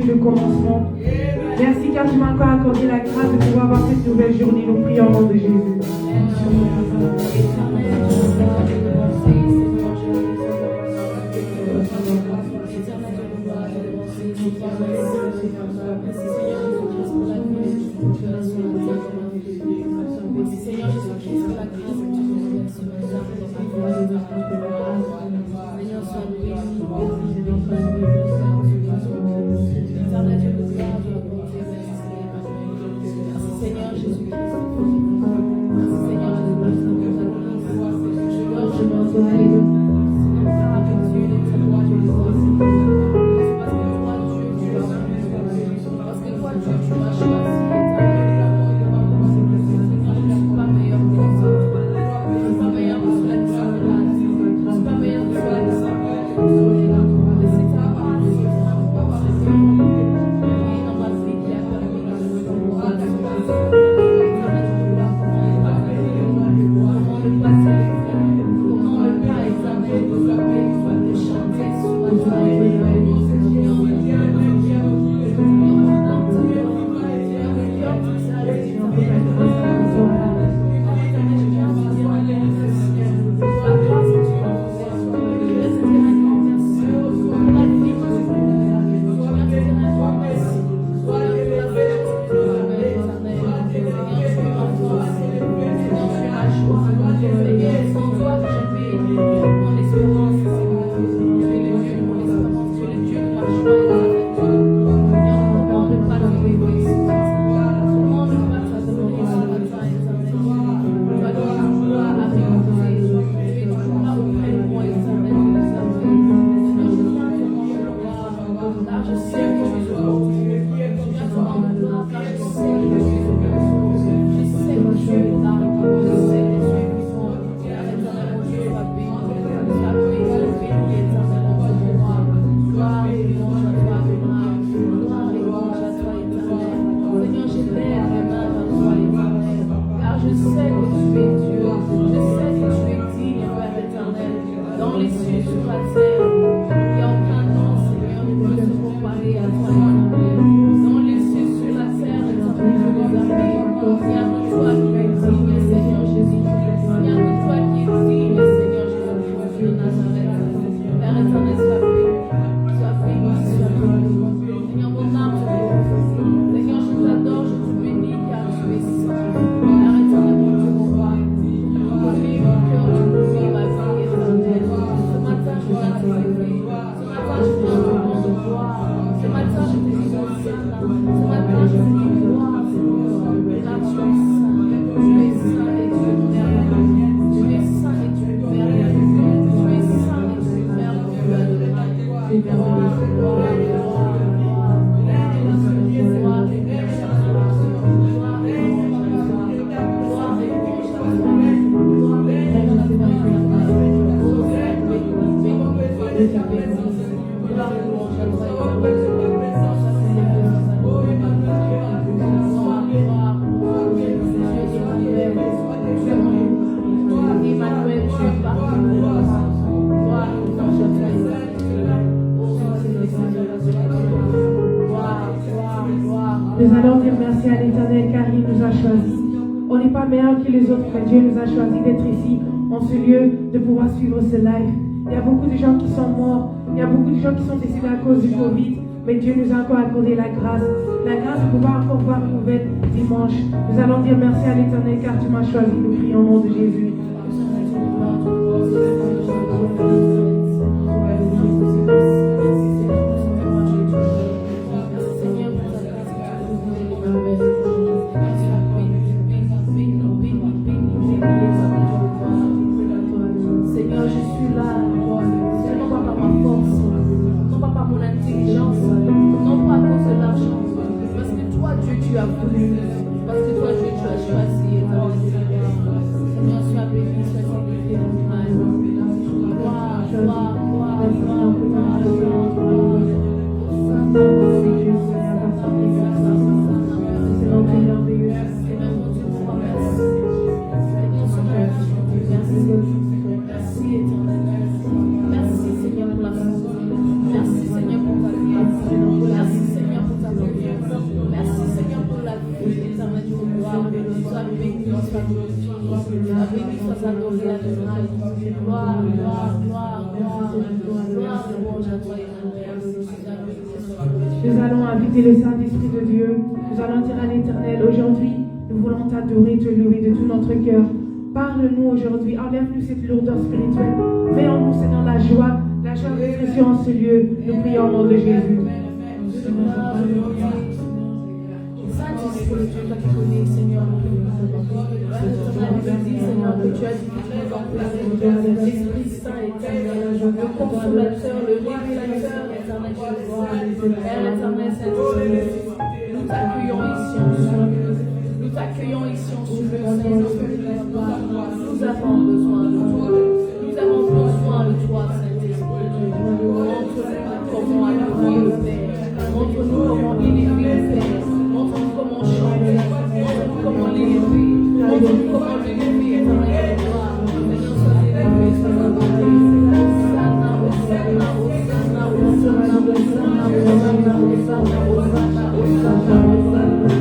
Jésus, le commencement. Merci car tu m'as encore accordé la grâce de pouvoir avoir cette nouvelle journée. Nous prions au nom de Jésus. Nous allons dire merci à l'Éternel car il nous a choisis. On n'est pas meilleur que les autres, mais Dieu nous a choisis d'être ici, en ce lieu, de pouvoir suivre ce live. Il y a beaucoup de gens qui sont morts, il y a beaucoup de gens qui sont décédés à cause du Covid, mais Dieu nous a encore accordé la grâce de pouvoir encore voir une nouvelle dimanche. Nous allons dire merci à l'Éternel car tu m'as choisi. Nous prions au nom de Jésus. Seigneur, je suis là, non pas par ma force, non pas par mon intelligence, non pas à cause de l'argent, parce que toi, Dieu, tu as voulu, parce que toi, Dieu, tu as choisi. Seigneur, béni soit glorifié, la béni soit adoré, adoré. Gloire, gloire, gloire, gloire, gloire, louange à toi, Nous allons inviter le Saint-Esprit de Dieu. Nous allons dire à l'Éternel, aujourd'hui, nous voulons t'adorer, te louer de tout notre cœur. Parle-nous aujourd'hui, enlève-nous cette lourdeur spirituelle. Mets en nous, Seigneur, la joie d'expression en ce lieu. Nous prions au nom de Jésus. Saint-Esprit, Dieu, toi qui connais, Seigneur, je dis, Seigneur, que tu as dit que tu nous remplaces, l'Esprit Saint éternel, le consolateur, le révélateur éternel, Père éternel, Saint-Esprit, nous t'accueillons ici en Dieu, nous t'accueillons ici en Dieu, Saint-Esprit, nous avons besoin de toi, nous avons besoin de toi, Saint-Esprit, montre-nous comment adorer le Père, montre-nous comment élever le Père, montre-nous comment chanter, montre-nous comment l'élever, montre-nous comment l'élever, éternel, gloire, Seigneur, sois élevé, sois adoré, Hosanna, Hosanna, Hosanna, Hosanna, Hosanna, Hosanna, Hosanna, Hosanna, Hosanna, Hosanna, Hosanna,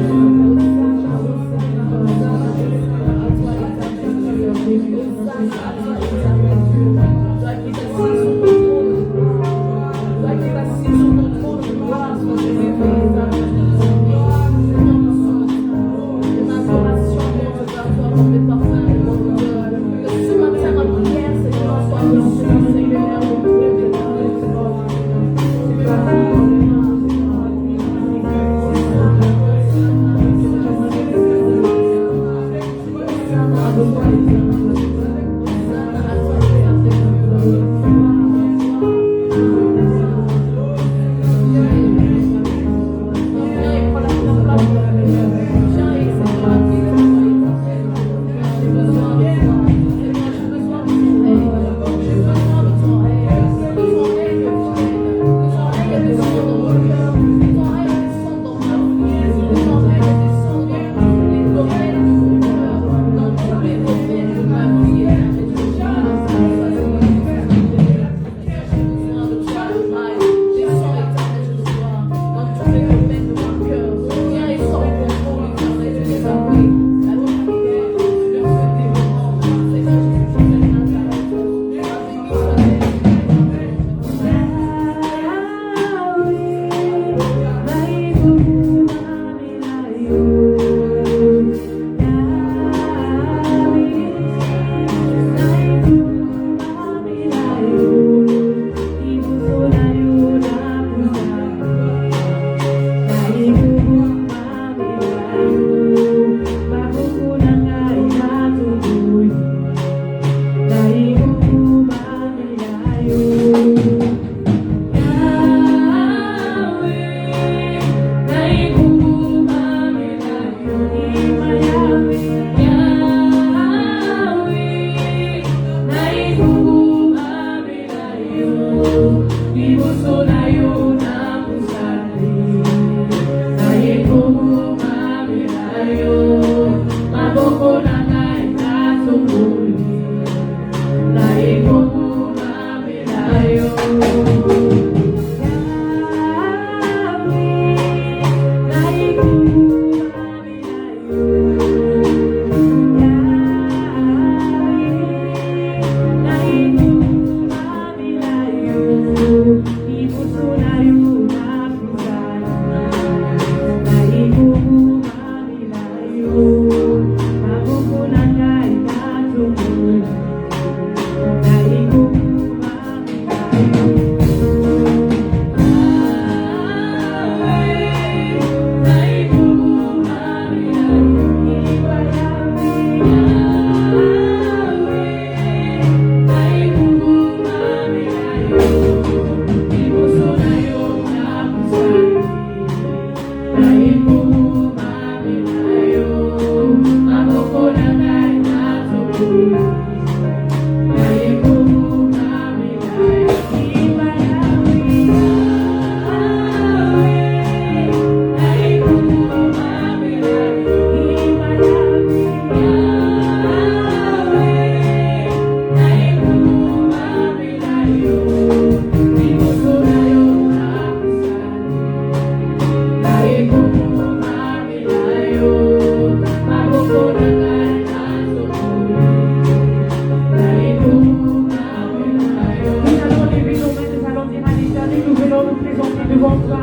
présenter devant toi.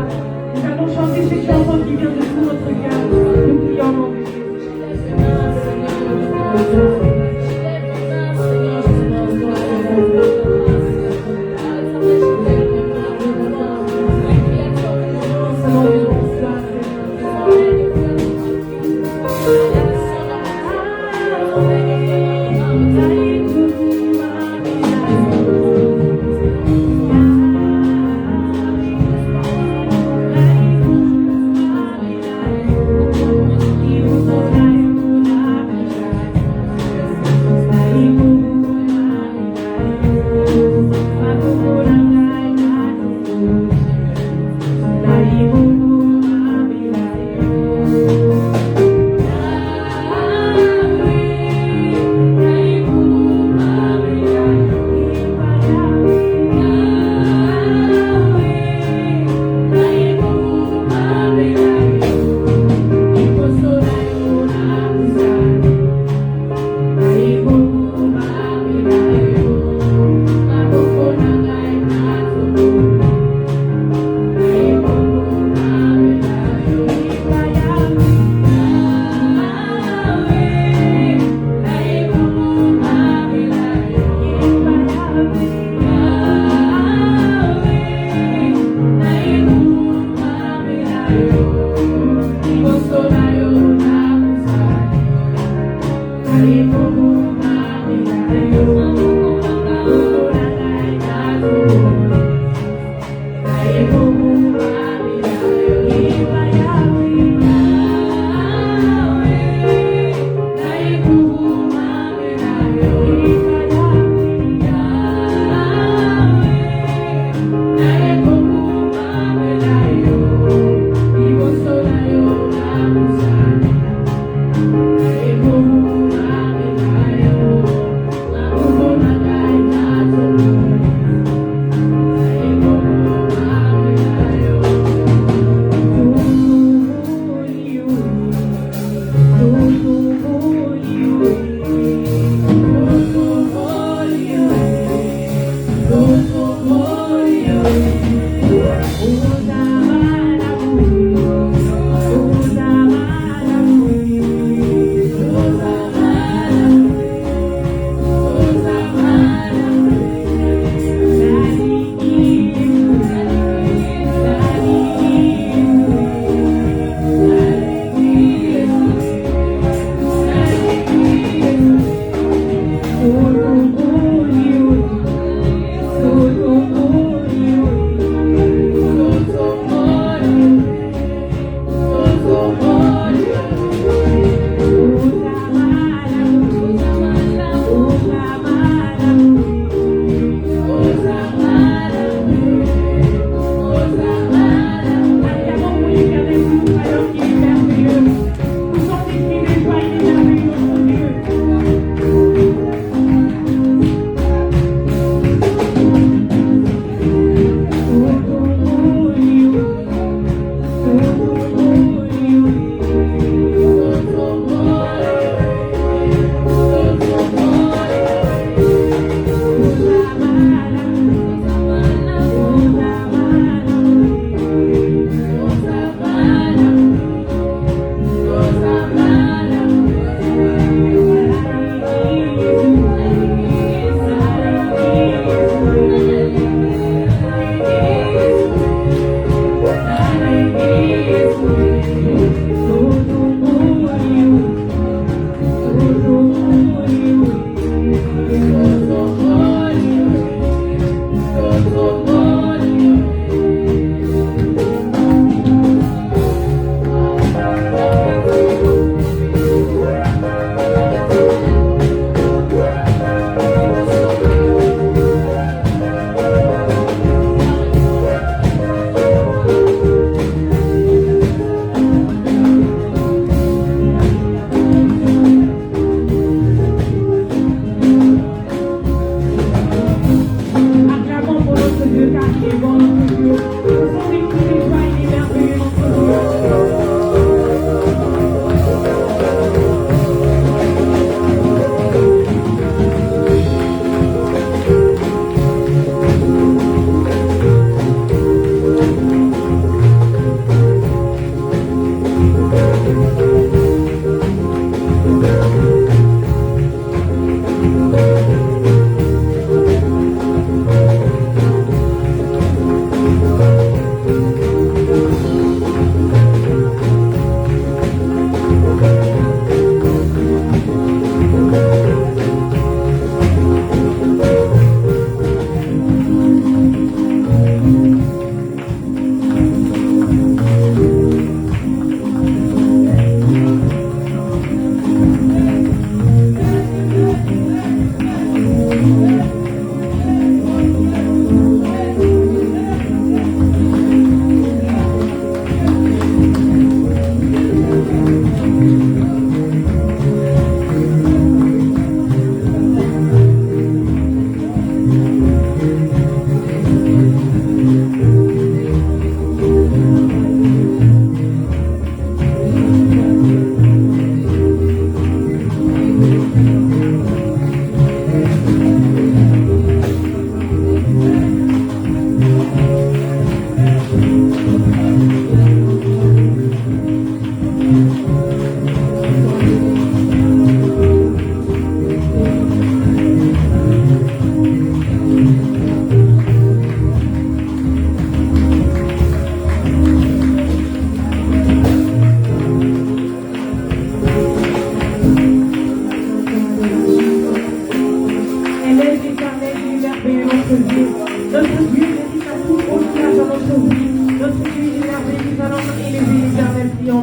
Nous allons chanter cette chanson qui vient de tout notre cœur. Nous prions, mon Dieu.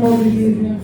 nom de Jésus.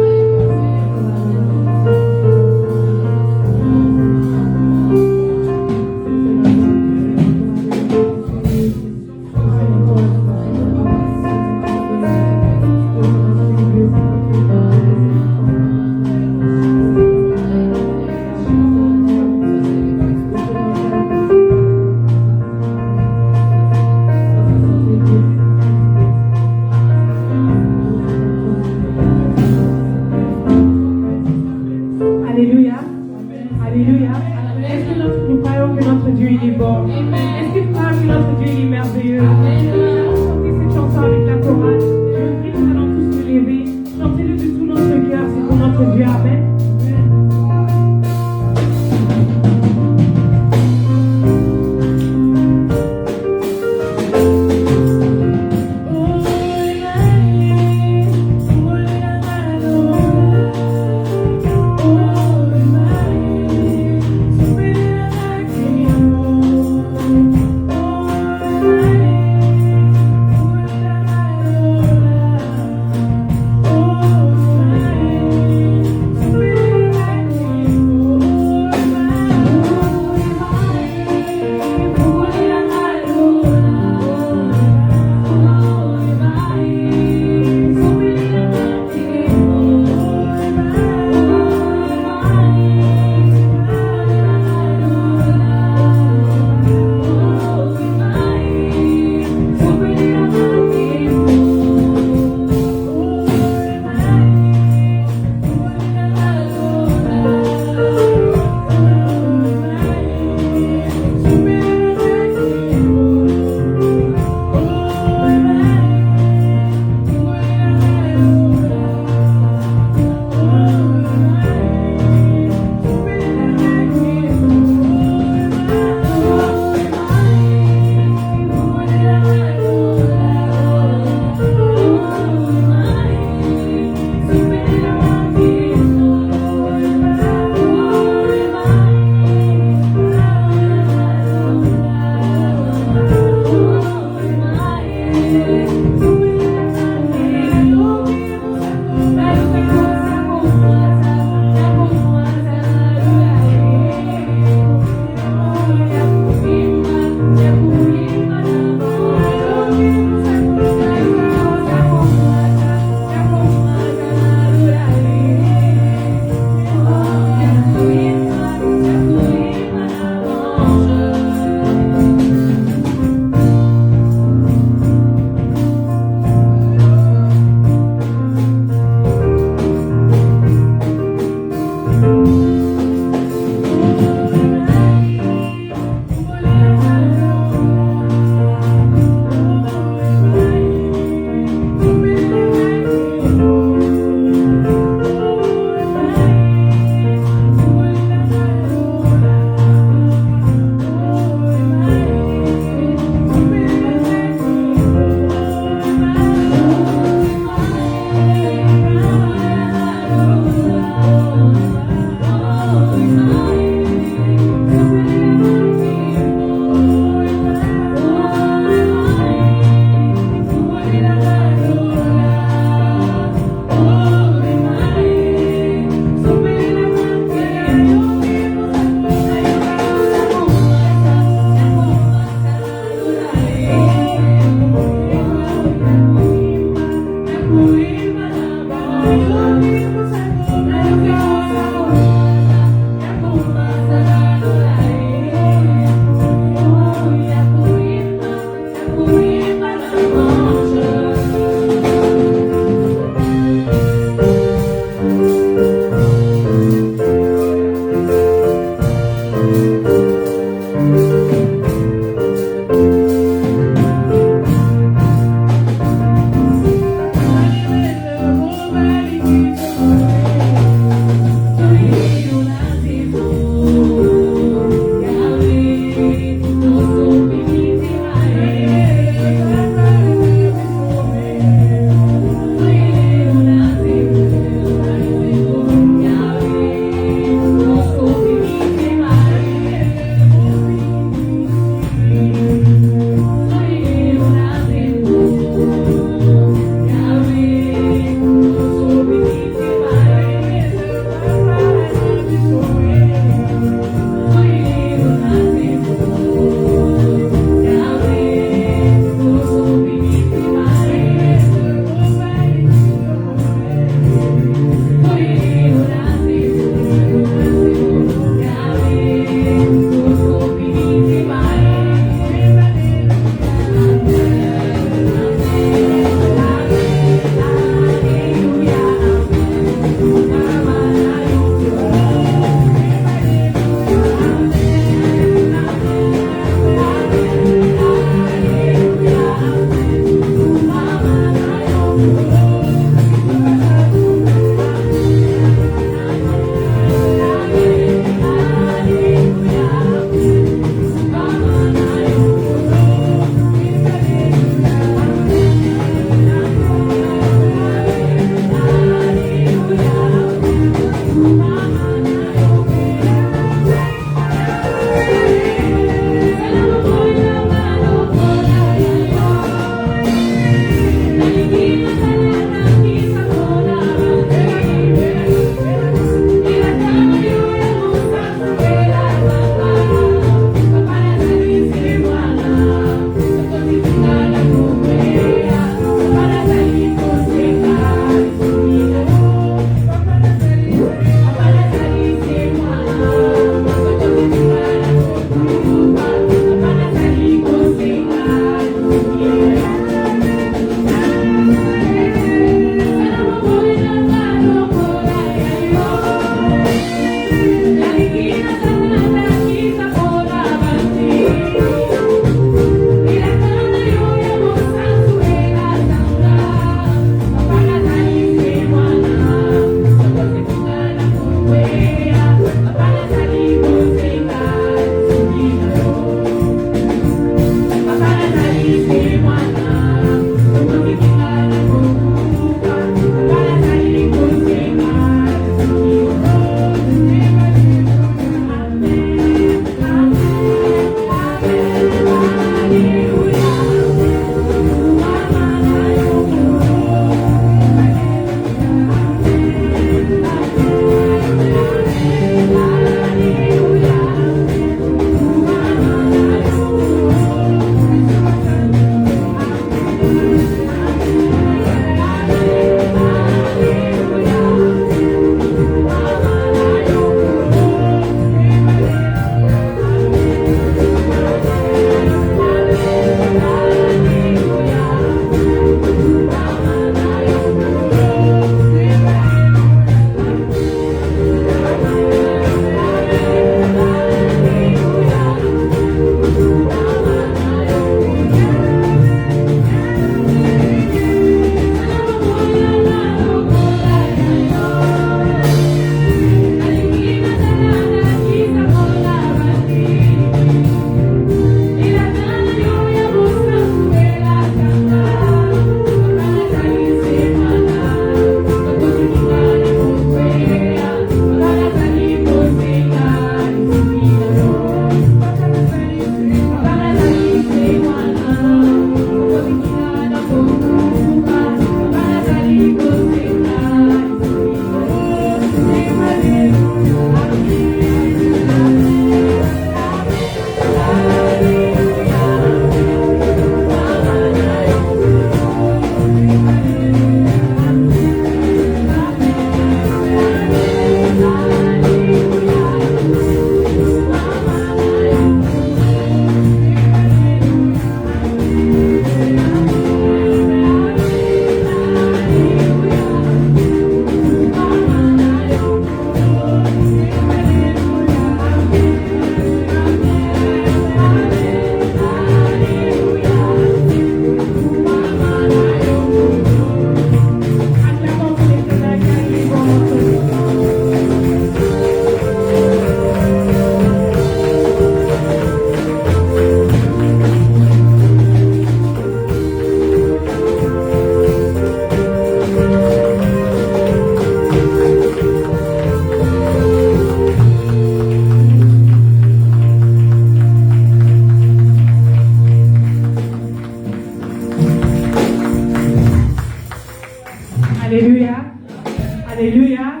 Alléluia.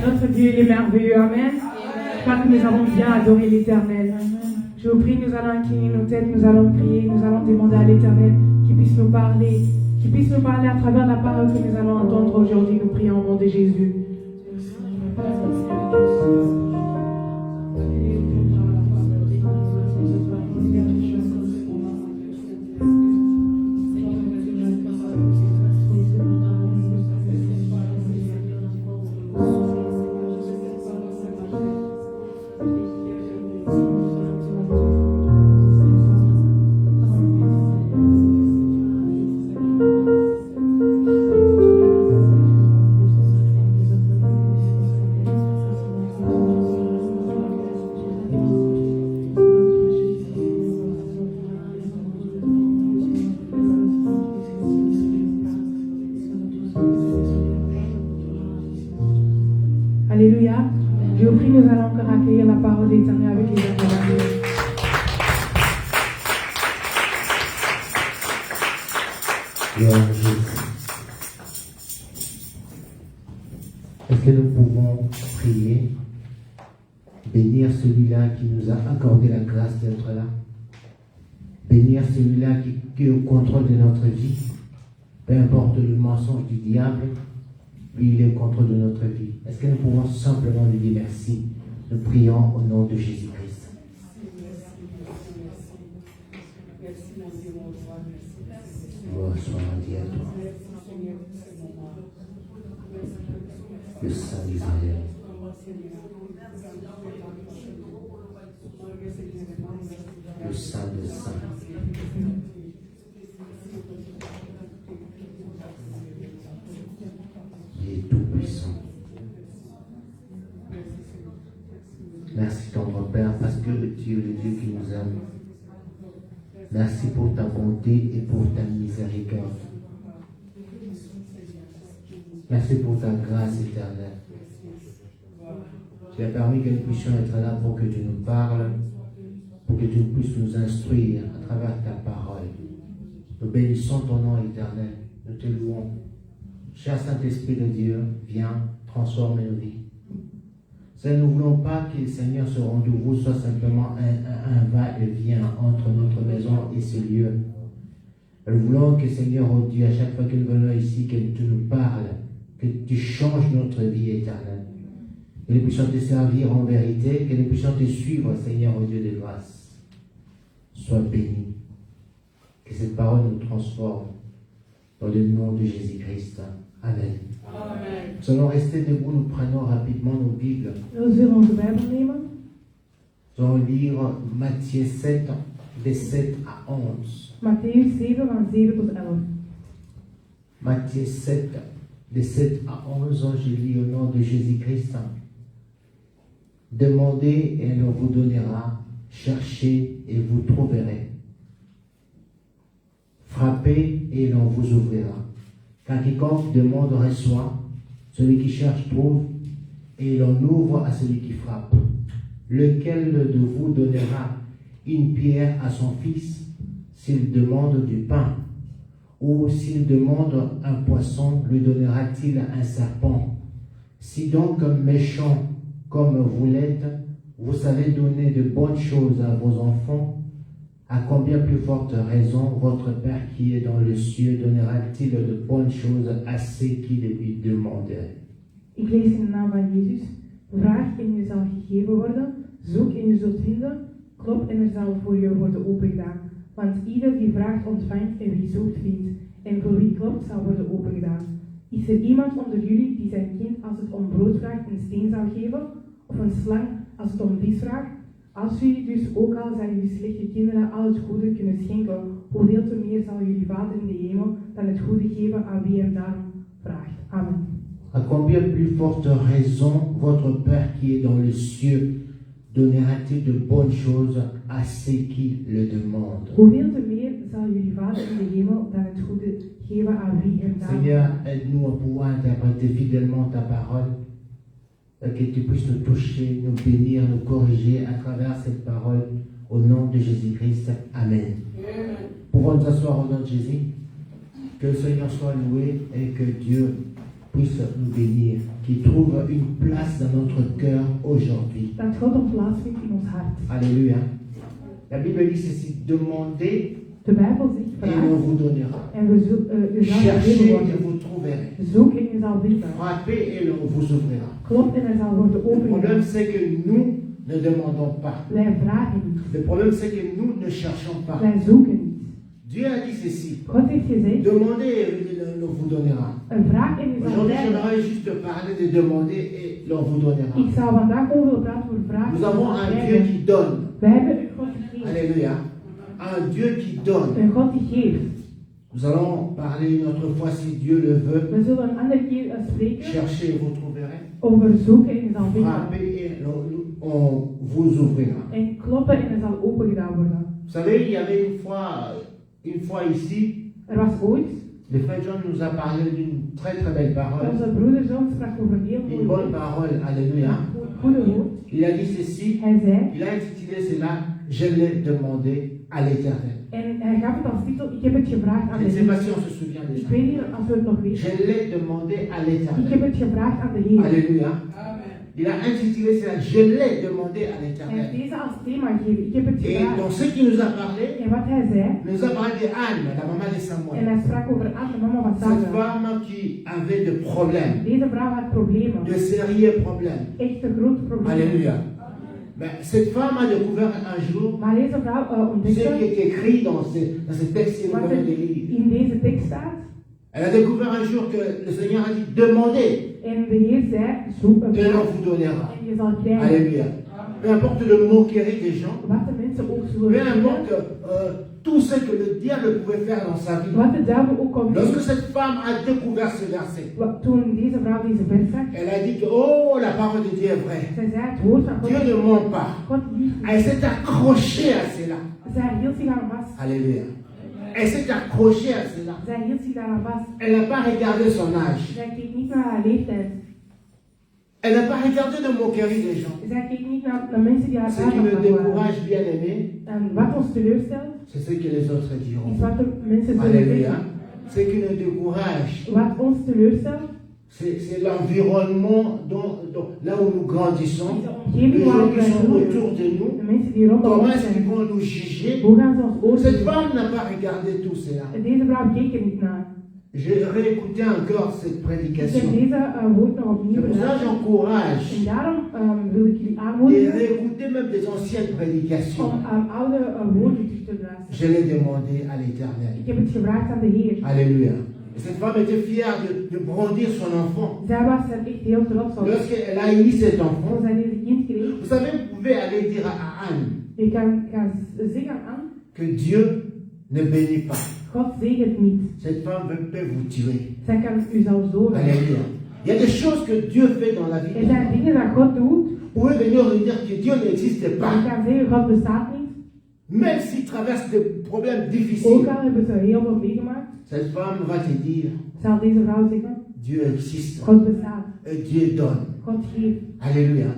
Notre Dieu, il est merveilleux. Amen. Je crois que nous avons bien adoré l'Éternel. Je vous prie, nous allons incliner nos têtes, nous allons prier, nous allons demander à l'Éternel qu'il puisse nous parler à travers la parole que nous allons entendre aujourd'hui. Nous prions au nom de Jésus. Alléluia. Je vous prie, nous allons encore accueillir la parole de l'Éternel avec les acclamations. Gloire à Jésus. Est-ce que nous pouvons prier, bénir celui-là qui nous a accordé la grâce d'être là, bénir celui-là qui est au contrôle de notre vie, peu importe le mensonge du diable, lui il est au contrôle de notre vie. Est-ce que nous pouvons simplement lui dire merci? Nous prions au nom de Jésus-Christ. Gloire soit rendue à toi. Le Saint d'Israël. Le Saint des Saints. Il est tout puissant. Merci tendre Père parce que tu es le Dieu qui nous aime. Merci pour ta bonté et pour ta miséricorde. Merci pour ta grâce éternelle. Tu as permis que nous puissions être là pour que tu nous parles, pour que tu puisses nous instruire à travers ta parole. Nous bénissons ton nom éternel. Nous te louons. Cher Saint-Esprit de Dieu, viens transformer nos vies. Seigneur, nous ne voulons pas que le Seigneur, ce rendez-vous soit simplement un va-et-vient entre notre maison et ce lieu. Nous voulons que, Seigneur, oh Dieu, à chaque fois que nous venons ici, que tu nous parles, que tu changes notre vie éternelle. Que nous puissions te servir en vérité, que nous puissions te suivre, Seigneur, oh Dieu de grâce. Sois béni. Que cette parole nous transforme dans le nom de Jésus-Christ. Amen. Amen. Nous allons rester debout, nous prenons rapidement nos Bibles. Nous zullen onze Bijbel nemen. Nous allons lire Matthieu 7, de 7 à 11. Matthäus 7 van 7 tot 11. Matthieu 7, de 7 à 11, je lis au nom de Jésus-Christ. Demandez et l'on vous donnera, cherchez et vous trouverez. Frappez et l'on vous ouvrira. Car quiconque demande reçoit, celui qui cherche trouve, et l'on ouvre à celui qui frappe. Lequel de vous donnera une pierre à son fils s'il demande du pain? Ou s'il demande un poisson, lui donnera-t-il un serpent? Si donc, méchant comme vous l'êtes, vous savez donner de bonnes choses à vos enfants, à combien plus forte raison votre Père qui est dans les cieux donnera-t-il de bonnes choses à ceux qui les lui demandent? Ik lees in de naam van Jezus. Vraag en je zal gegeven worden. Zoek en je zult vinden. Klop en er zal voor je worden opengedaan. Want ieder die vraagt ontvangt en wie zoekt vindt. En voor wie klopt zal worden opengedaan. Is er iemand onder jullie die zijn kind als het om brood vraagt een steen zal geven? Of een slang als het om vis vraagt? Als jullie dus ook al zijn jullie slechte kinderen al het goede kunnen schenken, hoeveel te meer zal jullie Vader in de hemel dan het goede geven aan wie hem daarom vraagt. Amen. À combien plus forte raison votre Père qui est dans les cieux donnera-t-il de bonnes choses à ceux qui le demandent? Hoeveel te meer zal jullie Vader in de hemel dan het goede geven aan wie hem daarom Seigneur, vraagt. aide-nous à pouvoir interpréter fidèlement ta parole, que tu puisses nous toucher, nous bénir, nous corriger à travers cette parole, au nom de Jésus-Christ. Amen. Pouvons nous asseoir au nom de Jésus. Que le Seigneur soit loué et que Dieu puisse nous bénir, qu'il trouve une place dans notre cœur aujourd'hui. Dat God een plaats vindt in ons hart. Alléluia. La Bible dit ceci, demandez De Bijbel zegt et on vraag vous donnera. en u zal gegeven Cherchez et worden. vous trouverez. Zoek en je zal vinden. Frappez et on vous ouvrira. Klopt en er zal worden Le problème opengedaan. c'est que nous ne demandons pas. Wij vragen niet. Le problème c'est que nous ne cherchons pas. Wij zoeken niet. Dieu a dit ceci, God heeft gezegd, demandez et on vous donnera. een vraag en je zal Aujourd'hui, krijgen. j'aimerais juste parler de demander et l'on vous donnera. Ik zou vandaag over willen praten over vragen. Nous avons un Dieu krijgen. qui donne. Wij hebben een God die geeft. Alléluia. Un Dieu qui donne. Een God die geeft. Nous allons parler une autre fois si Dieu le veut. We zullen een andere keer spreken Cherchez et vous trouverez. over zoeken en je zal vinden. Frappez et on vous ouvrira. En kloppen en er zal opengedaan worden. Vous savez, il y avait une fois ici, Er was ooit, le frère John nous a parlé d'une très très belle parole. onze broeder John sprak over een heel Une bonne mooi parole, alléluia. goede woord. Il a dit ceci, Hij zei, il a intitulé cela, je l'ai demandé à l'éternel. en hij gaf het als titel, ik heb het gevraagd aan Je de ne sais pas si Heer. on se souvient de Ik ça. weet niet als we het nog weten. Je l'ai demandé à Ik heb l'éternel. het gevraagd aan de Heer. Alléluia. Il a intitulé cela, je l'ai demandé à Hij heeft l'éternel. deze als thema gegeven. Ik heb het Et gevraagd. dans ce qu'il nous a parlé, En wat hij zei, il nous a parlé de Anne, la maman de en Samuel. hij sprak over Anne, de mama van Cette Samuel. femme qui avait des problèmes, Deze vrouw had problemen. de sérieux problèmes. Echte grote problemen. Alléluia. Ben, cette femme a découvert un jour Maar deze vrouw ce qui ontdekte est écrit dans ce texte que nous wat venons er de lire. in deze tekst staat. Elle a découvert un jour que le Seigneur a dit, demandez En de Heer zei, zoek een et l'on vrouw vous donnera. en je zal krijgen. Alléluia. Peu importe le moquerie des gens, Wat de mensen ook zullen peu zeggen, importe tout ce que le diable pouvait faire dans sa vie. wat de duivel ook kon Lorsque doen. cette femme a découvert ce verset, Toen deze vrouw deze vers zag, elle a dit que, oh, la parole de Dieu est vraie. zij zei het woord van God. Dieu ne ment pas. God lief. Elle s'est accrochée à cela. Zij hield zich aan vast. Alléluia. Elle s'est accrochée à cela. Zij hield zich daaraan vast. Elle n'a pas regardé son âge. Zij keek niet naar haar leeftijd. Elle n'a pas regardé de moquerie des gens. Zij keek niet naar de mensen die haar Ce qui me aandacht waren. décourage, bien aimé, En wat ons teleurstelt, c'est ce que les autres diront. is wat de mensen zullen Alléluia. zeggen. Ce qui nous décourage, Wat ons teleurstelt, c'est l'environnement là où nous grandissons, is de les omgeving waar gens wij qui sont groeien. autour de nous. De mensen die rondom Comment ons est-ce qu'ils zijn. vont nous juger? Hoe gaan ze ons Cette oordelen? femme n'a pas regardé tout cela. En deze vrouw keek er niet naar. J'ai réécouté encore cette Ik heb prédication. deze woord nog opnieuw C'est pour ça que beluisterd. j'encourage En daarom wil ik jullie et aanmoedigen réécouter même des anciennes prédications. om oude woorden terug te luisteren. Je l'ai demandé à l'Éternel. Ik heb het gevraagd aan de Heer. Alléluia. Et cette femme était fière de brandir son enfant. Zij was er echt heel trots op. Lorsqu'elle a émis cet Toen enfant, zij deze kind kreeg, vous savez, vous pouvez aller dire à Anne je kan gaan zeggen aan, que Dieu ne bénit pas. God zegent niet. Cette femme peut vous tuer. Zij kan u zelfs doden. Alléluia. Il y a des choses que Dieu fait dans la vie. Er zijn dingen dat God doet. Vous pouvez venir et dire que Dieu n'existe Je pas. kan zeggen, God bestaat niet. Même s'il traverse des problèmes Ook difficiles, al hebben ze heel veel meegemaakt, cette femme va te dire, zal deze vrouw zeggen, Dieu existe. God bestaat. Et Dieu donne. God geeft. Alléluia.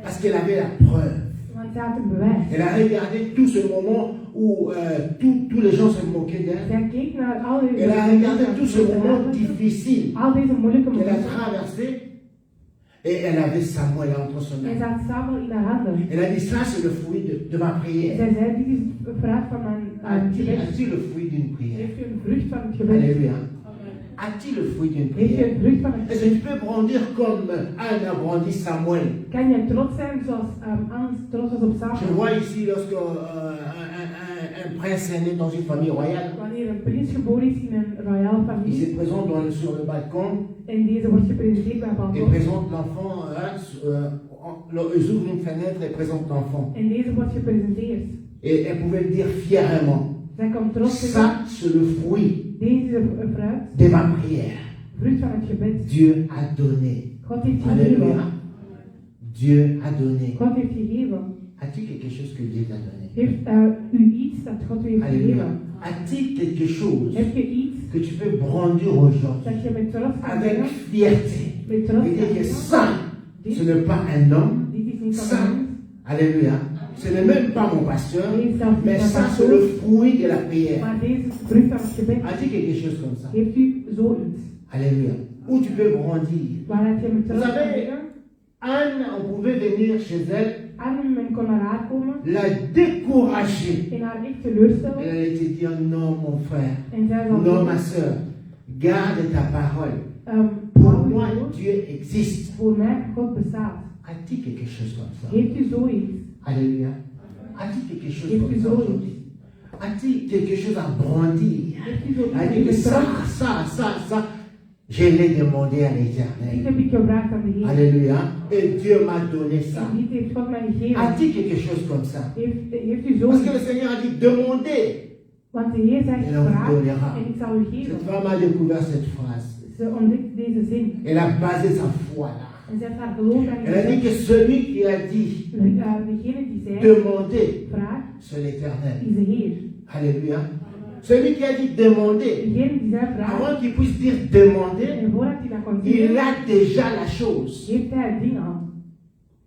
Parce qu'elle avait la preuve. Want zij had een bewijs. Elle a regardé tout ce moment où tous les gens se moquaient d'elle. Zij keek naar al deze Elle a regardé tout ce moment difficile al deze moeilijke qu'elle a momenten. traversé. Et elle avait Samuel entre son En main. ze had Samuel in haar handen. Elle a dit, ça c'est le fruit de ma prière. Zij zei, dit is het fruit van mijn gebed. As-tu le fruit d'une prière? Heeft u een vrucht van het gebed? Alléluia. As-tu le fruit d'une Heeft u prière? een vrucht van het Est-ce que gebed? tu peux brandir comme Anne a brandi Samuel? Kan je trots zijn zoals Anne trots was op Je Samuel? vois ici lorsque un prince est né dans une famille royale, Wanneer een prins geboren is in een royale il familie se présente sur le balcon en deze wordt gepresenteerd bij het et balkon présente l'enfant. Ils ouvrent une fenêtre et présentent l'enfant. en deze wordt gepresenteerd. Et elle pouvait le dire fièrement. Zij kan trots zeggen, Ça, c'est le fruit deze is een fruit, de ma prière. vrucht van het gebed. Dieu a donné. God heeft Alléluia. gegeven. Dieu a donné. God heeft gegeven. As-tu quelque chose que Dieu t'a donné? Heeft u iets dat God u heeft Alléluia. gegeven? As-tu quelque chose Heb je iets que tu peux brandir aujourd'hui dat je met trots kan avec zeggen? fierté Met trots et kan dire que zeggen, ça, ce n'est pas un homme, dit is niet ça, van een mens. alléluia, ce n'est même pas mon pasteur, Dit is zelfs mais niet ça, van c'est een le pastor, fruit de la prière. maar deze is vrucht van het gebed. As-tu quelque chose comme ça? Heeft u zoiets? Alléluia. où tu peux grandir. waar dat je me terug Vous kan savez, brengen. Anne, on pouvait venir chez elle, Anne, men kon naar haar komen la décourager. en haar echt teleurstellen. Elle allait te dire, non mon frère, En zij zal non zeggen, ma soeur, garde ta parole. hou Pour je moi, woord, Dieu existe. voor mij God bestaat. A-t-il quelque chose comme ça? Heeft u zoiets? Alléluia. A-t-il quelque chose Et comme puis ça autres. aujourd'hui? A-t-il quelque chose à brandir? Heeft u zoiets? A-t-il que ça, je l'ai demandé à Dit l'Éternel. heb ik gevraagd aan de Heer. Alléluia. Et Dieu m'a donné ça. En dit heeft God mij gegeven. A-t-il quelque chose comme ça? Heeft u Parce que zoiets? le Seigneur a dit, demandez. Want de Heer zegt, En on vraag donnera. en ik zal u geven. Cette femme a découvert cette phrase. Ze ontdekt deze zin. Elle a basé sa foi là. En ze heeft haar geloof daarin Elle a dit que gezet. celui qui a dit, Degene die zei, demandez, vraag, c'est l'Éternel. is de Heer. Alléluia. Celui qui a dit demandez, Degene die zei, vraag, avant qu'il puisse dire demander, en voordat hij dat kon il zeggen, a déjà la chose. heeft hij het ding al.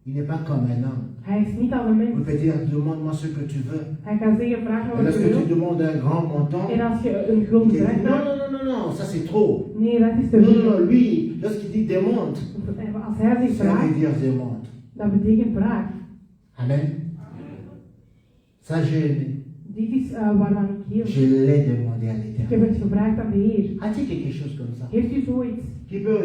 Il n'est pas comme un homme. Hij is niet al een On mens. peut dire, demande-moi ce que tu veux. Hij kan zeggen, vraag me Et wat je lorsque tu wil. demandes un grand montant, En als je een il groot te dit, bedrag non, hebt, non, non, non, non, ça c'est trop. nee, dat is te Non, non, veel. non, lui, lorsqu'il dit demande, Als hij zegt ça vraag, veut dire demande. dat betekent vraag. Amen. Ça, j'ai aimé. Dit is waarvan ik heel. Je l'ai demandé à Ik l'Éternel. heb het gevraagd aan de Heer. A-t-il quelque chose comme ça Heeft u zoiets qui peut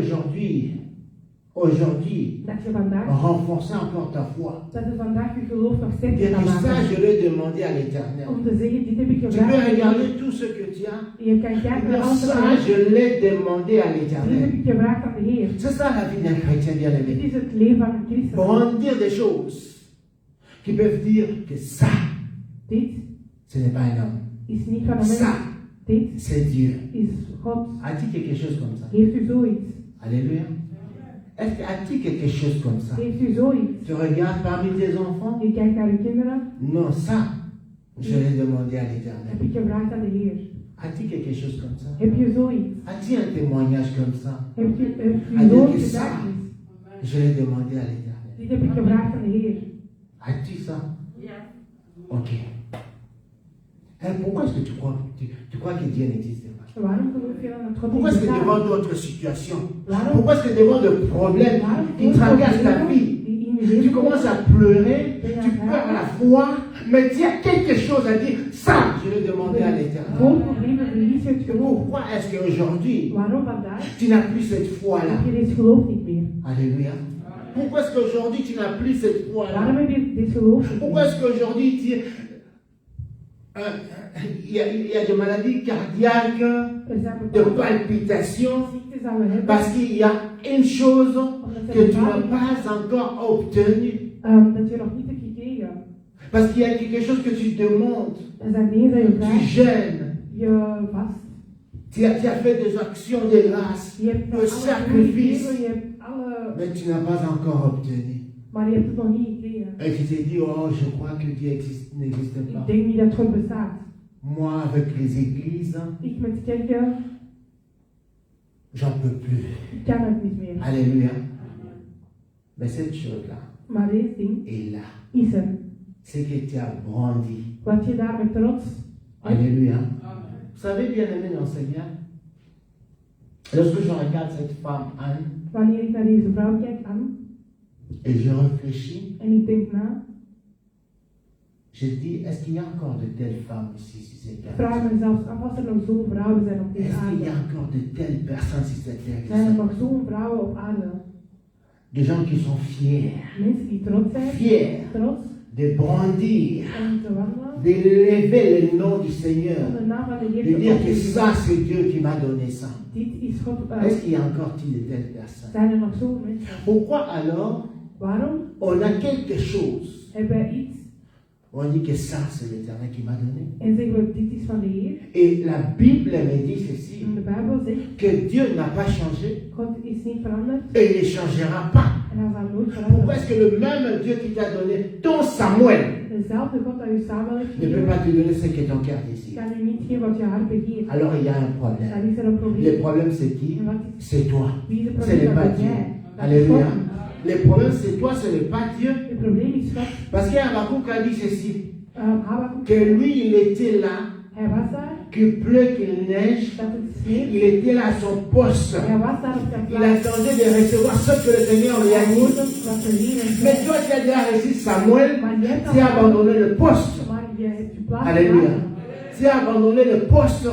aujourd'hui, dat je vandaag, renforcer encore ta foi? dat je vandaag je geloof nog sterker Dire kan que ça, maken? je l'ai demandé à l'Éternel. Om te zeggen, dit heb ik Tu peux gevraagd aan de regarder Heer. tout ce que tu as. Je kan kijken naar Dire alles wat ça, je hebt. je l'ai demandé à Dit heb l'Éternel. ik gevraagd aan de Heer. C'est ça la vie d'un chrétien Dit bien-aimé. is het leven van een christen. Brandir des choses qui peuvent dire que ça, Dit ce n'est pas un homme. is niet van een mens. Ça, Dit c'est Dieu. is God. A-t-il quelque chose comme ça? Heeft u zoiets? Alléluia. Est-ce a-t-il quelque chose comme ça? Heeft u zoiets? Tu regardes parmi tes enfants? Je kijkt naar uw kinderen. Non, ça, je l'ai demandé à Heb l'Éternel. ik gevraagd aan de Heer. A-t-il quelque chose comme ça? Heb je zoiets? A-t-il un témoignage comme ça? Hebt u Adieu, zo'n que ça. gedachten? Je l'ai demandé à l'Éternel. Dit heb ik gevraagd aan de Heer. As-tu ça? Ok. Pourquoi est-ce que tu crois que Dieu n'existe pas? Waarom geloof je dan dat God Pourquoi est-ce niet que bestaat? devant d'autres situations, Waarom? pourquoi est-ce que devant de problèmes qui traversent ta vie, tu commences à pleurer, tu perds la foi, mais tu as quelque chose à dire, ça, je l'ai demandé à l'Éternel. Vol problemen verlies je het geloof. Pourquoi est-ce qu'aujourd'hui, Waarom vandaag tu n'as plus cette foi-là? heb je dit geloof niet meer? Alléluia. Pourquoi est-ce qu'aujourd'hui, tu n'as plus cette foi-là? Waarom heb je dit geloof niet Pourquoi meer? est-ce qu'aujourd'hui, il y a des maladies cardiaques, Er zijn de bepaalde palpitations, ziektes dat we hebben, parce qu'il y a une chose que tu n'as pas encore obtenue. dat je nog niet hebt gekregen. Parce qu'il y a quelque chose que tu demandes, Er zijn dingen dat je tu vraagt, gênes, je vast. tu as fait des actions de grâce, Je hebt de alles sacrifice, gegeven, je hebt alle, mais tu n'as pas encore obtenu. maar je hebt het nog niet gekregen. Et tu t'es dit, oh, je crois que Dieu n'existe Ik pas. denk niet dat God bestaat. Moi, avec les églises, Ik met kerken, j'en peux plus. ik kan het niet meer. Alléluia. Mais cette chose-là Maar deze ding est là. is er. C'est que tu as brandi. Wat je daar met trots hebt. Alléluia. Vous savez, bien aimé dans le Seigneur, lorsque je regarde cette femme Anne Wanneer ik naar deze vrouw kijk aan et je réfléchis, en ik denk na, je dis, est-ce qu'il y a encore de telles femmes ici sur cette ik vraag terre? me zelfs af als er nog zo'n vrouwen zijn op deze Est-ce qu'il y a aarde. encore de telles personnes sur cette Zijn er terre? nog zo'n vrouwen op aarde? Des gens qui sont fiers, Mensen die trots zijn, fiers trots de brandir, om te wandelen, d'élever le nom du om Seigneur, de naam van de de Heer dire te que opnemen. ça c'est Dieu qui m'a donné ça. Dit is God. Est-ce qu'il y a encore de telles personnes? Zijn er nog zo'n mensen? Pourquoi alors Waarom on a quelque chose? hebben wij iets On dit que ça c'est l'Éternel qui m'a donné. en zeggen we dit is van de Heer? Et la Bible me dit ceci, En de Bijbel zegt, que Dieu n'a pas changé God is niet veranderd et il ne changera pas. en hij zal nooit Pourquoi veranderen. est-ce que le même Dieu qui t'a donné ton Samuel Dezelfde God dat u samen heeft ne peut gegeven, pas te donner ce que ton cœur désire? kan u niet geven wat je hart begeert. Alors il y a un problème. Dan is er een Le probleem. problème c'est qui? En wat is, C'est toi. wie is het Ce probleem? n'est Dat pas ben Dieu. jij. Dat is Alléluia. God. Le problème c'est toi, ce n'est pas Dieu. Het probleem is God. Parce qu'Habakkuk a dit ceci, Habakkuk, que lui il était là hij was daar qu'il pleut, qu'il neige, dat het sneeuwt. il était là à son poste. Hij was daar op zijn Il plaats. attendait de recevoir ce que le Seigneur lui a Hij dit. hoorde wat de Heer hem Mais zei. toi, tu as déjà reçu Samuel, Maar je hebt tu as al abandonné le poste. maar je hebt je plaats Alléluia. verlaten. Tu as abandonné le poste.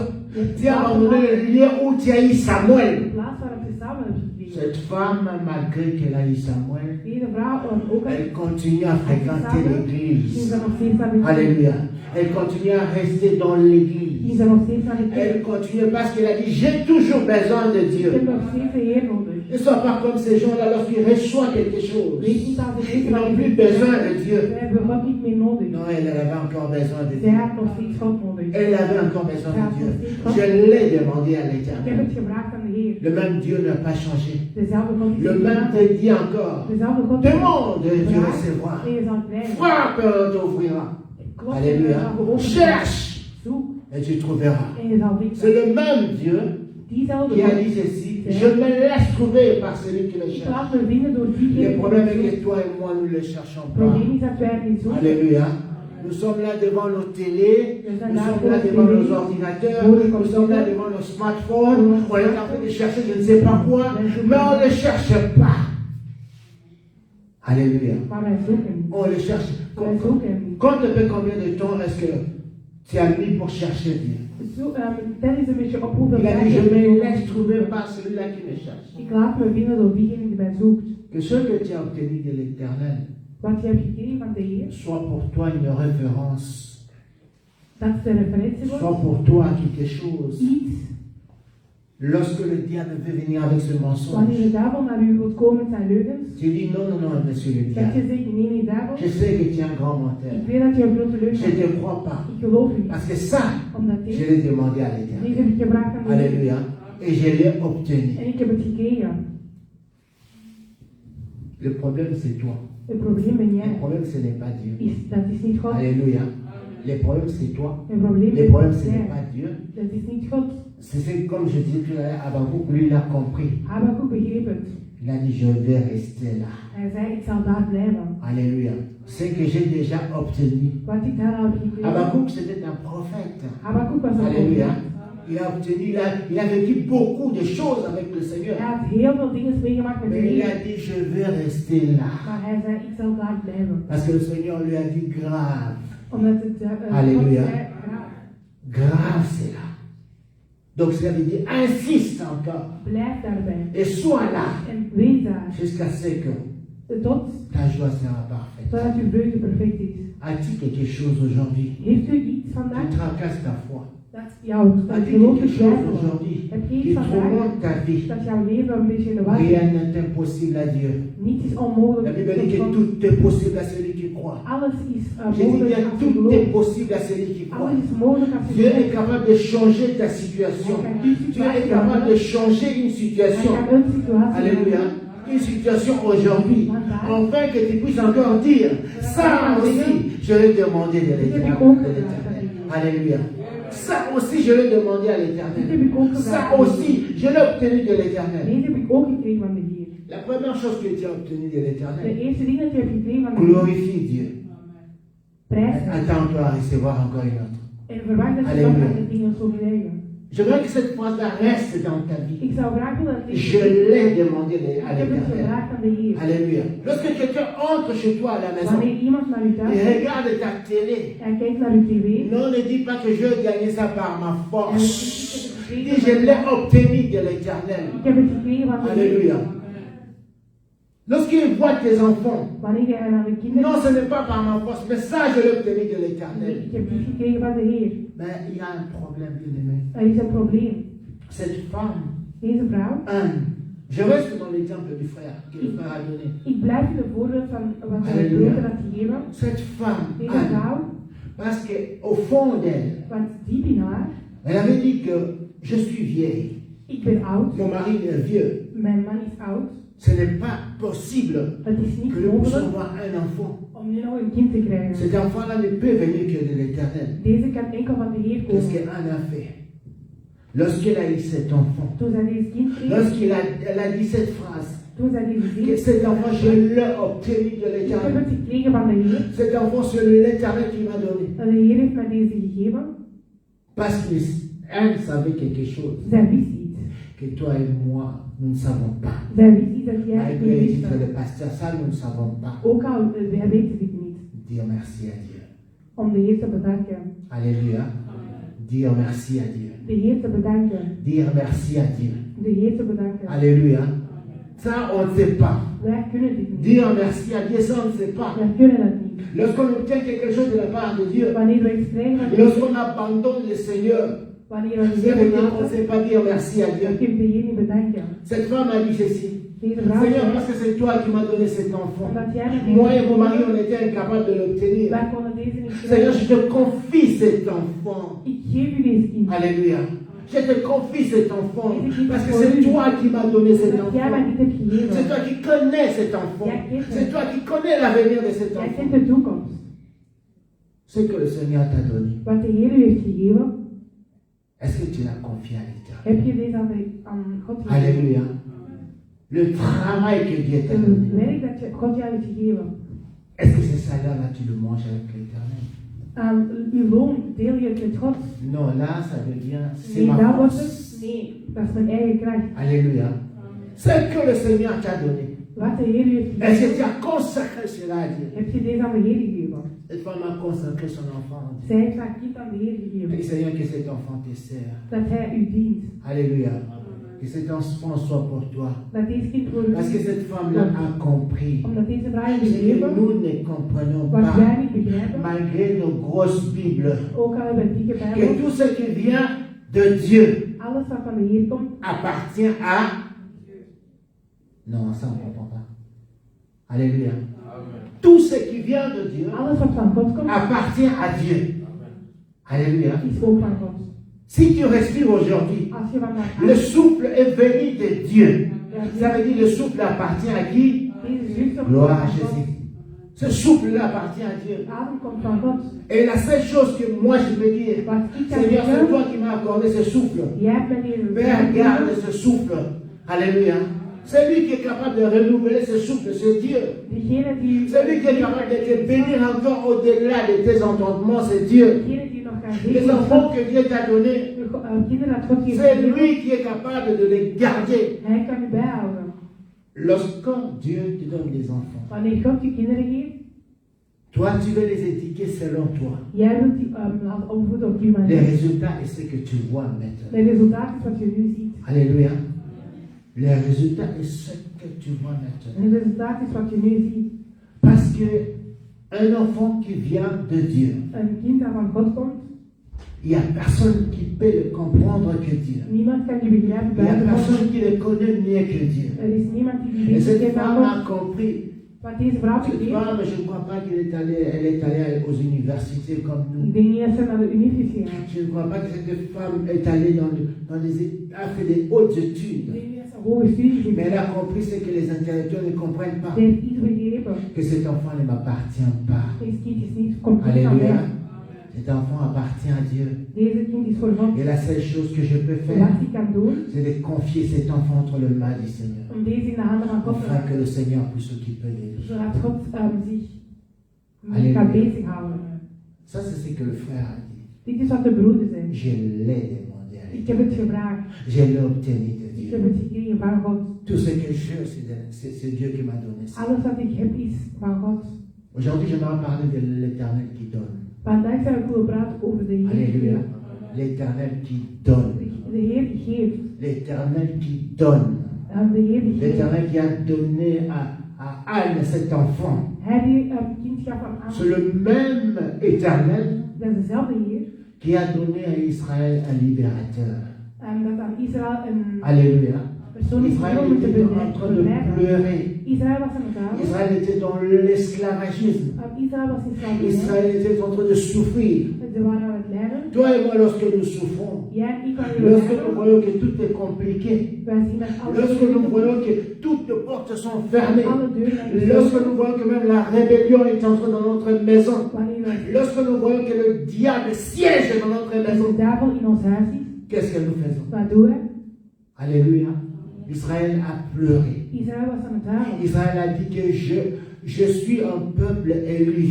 Tu as abandonné le lieu où tu as eu De Samuel. plaats waarop je samen hebt gekregen. Cette femme, malgré qu'elle a eu Samuel, Deze vrouw ook al elle continue à fréquenter ging l'église. ze nog steeds naar de kerk. Alléluia. Elle continue à rester dans l'église. Ging ze nog steeds naar de kerk. Elle continue parce qu'elle a dit, j'ai toujours besoin de Ik Dieu. heb nog steeds de Heer nodig. Ne sois pas comme ces gens-là lorsqu'ils reçoivent quelque chose. Wees niet als de Ils mensen n'ont plus besoin de Dieu. We hebben God niet meer nodig. Non, elle avait encore besoin de Zij Dieu. had nog steeds God nodig. Elle avait encore besoin de Dieu. Je l'ai demandé à Ik heb l'Éternel. het gevraagd aan de Heer. Le même Dieu n'a pas changé. Dezelfde God is Le niet même veranderd. te dit encore. Dezelfde God Demande et tu recevras. en je zal krijgen. Frappe et on t'ouvrira. Klopt, en je Alléluia. zal geopend Cherche Zoek et tu trouveras. en je zal C'est vinden. le même Dieu Diezelfde qui a God. dit ceci. Je me laisse trouver par celui qui me Ik cherche. laat me vinden door Le diegene problème die est me que zoekt. toi et moi, nous ne le cherchons Het pas. probleem is dat wij het niet zoeken. Alléluia. Nous sommes là devant nos télés, nous sommes là devant nos ordinateurs, nous sommes là devant nos smartphones, on est en train de chercher je ne sais pas quoi, mais on ne le cherche pas. Alléluia. Maar wij zoeken niet. On le cherche. Wij zoeken niet. Compte un peu combien de temps est-ce que tu as mis pour chercher Dieu? Tel eens een beetje op hoeveel Il a dit, je tijd me ik- laisse trouver par celui-là qui me cherche. Ik laat me vinden door diegene die mij zoekt. Que ce que tu as obtenu de l'Éternel Wat je hebt gekregen van de Heer, soit pour toi une référence, dat is de referentie soit wordt. pour toi quelque chose. Iets, Lorsque le diable veut venir avec ce wanneer mensonge, de duivel naar u wilt komen met zijn leugens, tu dis non, non, non, monsieur le dat je diable. zegt, nee, nee, duivel, Je sais que tu es un grand menteur. ik weet dat je een grote leugen Je ne hebt. te crois pas. Ik geloof u niet. Parce que ça, Omdat je dit, l'ai demandé à l'Éternel. deze heb ik gevraagd aan de Heer. Alléluia. Et je l'ai obtenu. En ik heb het gekregen. Le problème, c'est toi. Het probleem ben Le jij. problème, ce n'est pas Dieu. Dat is niet God. Alléluia. Le problème, c'est toi. Het probleem Le problème, ce ben n'est jij. pas Dieu. Dat is niet God. C'est comme je disais tout à l'heure, Habakkuk, lui, il a compris. Habakkuk begreep het. Il a dit, je vais rester là. Hij zei, ik zal daar blijven. Alléluia. Ce que j'ai déjà obtenu. Wat ik daar al heb gekregen. Habakkuk, c'était un prophète. Habakkuk was een Alléluia. profeet. Il a obtenu, il a vécu beaucoup de choses avec le Seigneur. Hij had heel veel dingen meegemaakt met de Mais il a Heer. dit, je vais rester là. Maar hij zei, ik zal daar blijven. Parce que le Seigneur lui a dit, grave. Omdat het Halleluja. God zei, ja, Grave, c'est là. Donc cela veut dire, insiste encore. blijf daarbij. Et sois là. En wees daar. Jusqu'à ce que Tot, ta joie sera parfaite. totdat uw vreugde perfect is. As-tu quelque chose aujourd'hui Heeft u iets qui vandaag tracasse ta foi? dat jou dat As-tu geloof quelque chose twijfelt? aujourd'hui Heb je qui iets vandaag tourmente ta vie? dat jouw leven een beetje in de war is? Rien n'est impossible à Dieu. Niets is La onmogelijk. Bible dit que voor God. tout est possible à celui qui croit. Alles is J'ai dit mogelijk bien, als je tout est gelooft. possible à celui qui croit. Alles is mogelijk als je Dieu est gelooft. capable de changer ta situation. Dieu est capable de changer une Hij situation. kan een situatie Alléluia. Une situation aujourd'hui. Enfin que tu puisses encore dire, ça aussi, je l'ai demandé de l'Éternel. Alléluia. Ça aussi, je l'ai demandé à l'Éternel. Ça aussi, je l'ai obtenu de l'Éternel. Deze heb ik ook gekregen van de Heer. La première chose que tu as obtenue de De l'Éternel, eerste ding dat je hebt gekregen van de Heer. glorifie Dieu. Prijs hem. Attends-toi à recevoir encore une autre. En verwacht dat je nog Halleluja. andere dingen zult krijgen. J'aimerais que cette phrase-là reste dans ta vie. Ik zou graag willen dat dit Je l'ai demandé à ik heb het l'Éternel. gevraagd aan de Heer. Alléluia. Lorsque quelqu'un entre chez toi à la maison Wanneer iemand naar u thuis et komt regarde ta télé, en kijkt naar uw tv, non, ne dis pas que je vais gagner ça par ma en force. ik Dis, je l'ai obtenu de l'Éternel. heb het gekregen van de Heer. Alléluia. Lorsqu'il voit tes enfants, Wanneer je naar de kinderen non, ce n'est pas par ma force, mais ça, je l'ai obtenu de nee, l'Éternel. ik heb dit gekregen van de Heer. Mais il y a un problème, bien-aimé. Er is een probleem. Cette femme, Deze vrouw, Anne, je reste dans l'exemple du frère que le frère a donné. ik blijf in de voorbeeld van wat de Halleluja. broeder had gegeven. Cette femme, Deze Anne, vrouw, parce qu'au fond d'elle, want diep in haar, elle avait dit que je suis vieille. ik ben oud, Mon mari est vieux. mijn man is oud. Ce n'est pas possible Het is niet que nous puissions mogelijk avoir un enfant. om nu nog een kind te krijgen. Cet enfant-là ne peut venir que de l'Éternel. Deze kan enkel van de Heer Qu'est-ce komen. qu'Anne a fait? Lorsqu'elle a eu cet enfant, Toen zij deze kind kreeg, lorsqu'elle a dit cette phrase, toen zij deze que zin, cet enfant, je l'ai obtenu de ik heb l'Éternel. het gekregen van de Heer. Cet enfant, c'est l'Éternel qui m'a donné. En de Heer heeft mij deze gegeven. Parce que Elle savait quelque chose Zij wist iets. que toi et moi, nous ne savons pas. Zij wist iets dat jij Malgré niet le wist. titre de pasteur, ça nous ne savons pas. Ook al wij weten dit niet. Dire merci à Dieu. Om de Heer te bedanken. Alléluia. Dire merci à Dieu. De Heer te bedanken. Dire merci à Dieu. De Heer te bedanken. Alléluia. Ça, on ne sait pas. Wij kunnen dit niet. Dire merci à Dieu, ça, on ne sait pas. Wij kunnen dat niet. Lorsqu'on obtient quelque chose de la part de Dieu, Wanneer we iets krijgen van de lorsqu'on abandonne le Seigneur, wanneer we de ça Heer veut dire qu'on ne verlaten, sait pas dire merci à dan Dieu. kunnen we de Heer niet bedanken. Cette femme a dit ceci. Deze vrouw Seigneur, zei, parce que c'est toi qui m'as donné cet enfant. omdat jij met Moi et mon mari, on était incapables de l'obtenir. wij konden deze niet Seigneur, krijgen. je te confie cet enfant. Ik geef u deze kind. Alléluia. Je te confie cet enfant. Parce que c'est toi qui m'as donné cet Dat jij mij enfant. dit hebt gegeven. C'est toi qui connais cet enfant. C'est toi qui connais l'avenir de cet Jij enfant. kent de toekomst. Ce que le Seigneur t'a donné, Wat de Heer u heeft gegeven, est-ce que tu l'as confié à l'Éternel? heb je deze aan God gegeven. Alléluia. Le travail que Dieu t'a Het donné, werk dat God jou heeft gegeven. est-ce que ce salaire-là, tu le manges avec l'Éternel? Uw loon deel je het met God. Non, là, ça devient, c'est Nee, ma dat wordt force. het. Nee, dat is mijn eigen kracht. Alléluia. Ce que le Seigneur t'a donné, Wat de Heer u heeft est-ce que gegeven, tu as consacré cela à Dieu? heb je deze aan de Heer gegeven. Cette femme a consacré son enfant à Dieu. Zij heeft haar kind aan de Heer Prie, gegeven. Seigneur, que cet enfant te sert. Dat hij u dient. Alléluia. Que cet enfant soit pour toi. Dat deze kind voor u Parce que is. cette femme-là a compris Omdat deze vrouw heeft ce que gegeven, nous ne comprenons wat pas, wij niet begrijpen, malgré nos grosses Bibles. ook al hebben we dikke Que Bijbel, tout ce qui vient de Dieu alles wat van de Heer komt, appartient à... Non, ça on ne comprend pas. Alléluia. Tout ce qui vient de Dieu alles wat van God komt, appartient à Dieu. Alléluia. is ook van God. Si tu respires aujourd'hui, Als je vandaag le souffle est venu de Dieu. Ça veut dire le souffle appartient à qui? deze zuurstof Gloire komt à van God, Jésus. Ce souffle-là appartient à Dieu. de adem komt van God. Et la seule chose que moi je peux dire, Wat ik kan Seigneur, c'est zeggen, toi qui m'as accordé ce souffle. jij hebt mij deze Père, garde ce souffle. Alléluia. Celui qui est capable de renouveler ce souffle, c'est Dieu. Degene die Celui qui est capable de te bénir encore au-delà de tes entendements, c'est Dieu. degene die nog kan Les zegenen, enfants que Dieu t'a donnés, kinderen dat God heeft c'est gegeven, lui qui est capable de les garder. hij kan u bijhouden. Lorsque Dieu te donne des enfants, Wanneer God je kinderen geeft, toi tu veux les éduquer selon toi. jij wilt die laten opvoeden op die Les manier. résultats est ce que tu vois maintenant. Het resultaat is wat je nu ziet. Alléluia. Les résultats est ce que tu vois maintenant. Het resultaat is wat je nu ziet. Parce que un enfant qui vient de Dieu, Een kind dat van God komt, il n'y a personne qui peut le comprendre que Dieu. niemand kan die begrijpen Il n'y a buiten God. personne qui le connaît mieux que Dieu. Er is niemand die die Et beter cette kent dan femme God. a compris. Wat deze vrouw Cette geeft, femme, je ne crois pas qu'elle est allée aux universités comme ik nous. denk niet dat ze naar de unie is gegaan. Je ne crois pas que cette femme est allée a fait des hautes Ik études. denk niet dat ze hoge studies Mais heeft. elle a compris ce que les intellectuels ne comprennent pas. Ze heeft iets begrepen. Que cet enfant ne m'appartient pas. Deze kind is niet compleet van Alléluia. mij. Cet enfant appartient à Dieu. Deze kind is voor God. Et la seule chose que je peux faire, Wat ik kan doen, c'est de confier cet enfant entre les mains du Seigneur. om deze in de handen van God te Afin leggen. que le Seigneur puisse s'occuper de lui. Zodat God zich Alléluia. kan bezighouden. Ça, c'est ce que le frère a dit. Dit is wat de broeder zei. Je l'ai demandé à lui. Ik heb het gevraagd. Je l'ai obtenu de Ik heb Dieu. het gekregen van God. Tout ce que je, c'est Dieu qui m'a donné ça. Alles wat ik heb is van God. Aujourd'hui, j'aimerais parler de l'éternel qui donne. Vandaag zou ik willen praten over de Heer. Alléluia. L'éternel qui donne. De Heer die geeft. L'éternel qui donne. De Heer die geeft. L'éternel qui a donné à Anne cet enfant. Hij die een kind gaf aan Anne. C'est le même éternel Dat is dezelfde Heer. qui a donné à Israël un libérateur. En dat aan Israël een Alléluia. persoon is Israël gekomen te était en train de bevrijden. pleurer. Israël was aan het huilen. Israël était dans l'esclavagisme. Israël was in slavernij. Israël était en train de souffrir. Ze waren aan het lijden. Toi et moi, lorsque nous souffrons, Jij en ik waren aan lorsque het nous lijden. voyons que tout est compliqué, Wij zien dat alles lorsque nous voyons que toutes les portes sont fermées, alle deuren zijn lorsque gesloten. nous voyons que même la rébellion est entrée dans notre maison, Wanneer we lorsque nous voyons que le diable siège dans notre maison, de duivel in ons huis zit, qu'est-ce que nous faisons? wat doen we? Alléluia. Israël a pleuré. Israël was aan het huilen. Israël a dit que je suis un peuple élu,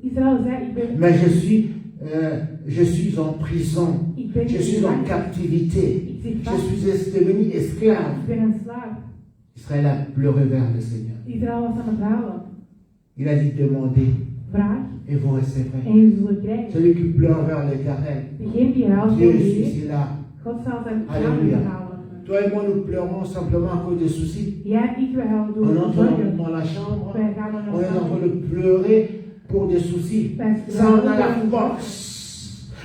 Israël zei, ik ben mais je suis je suis en prison, Ik ben je in suis en gevangenis. captivité, Ik zit je vast. suis devenu esclave. Ik ben een slaaf. Israël a pleuré vers le Seigneur. Israël was aan het huilen. Il a dit demandez Vraag et vous recevrez. en jullie zullen krijgen. Celui qui pleure vers l'Éternel, Degene die huilt voor Dieu de est Heer, là. God zal zijn Alléluia. tranen halen. Toi et moi, nous pleurons simplement à cause des soucis. Jij en ik, wij huilen door On de entre zorgen. dans la chambre, Wij gaan naar on est en train ons de pleurer pour des soucis. Wij Ça, on a la huilen. force.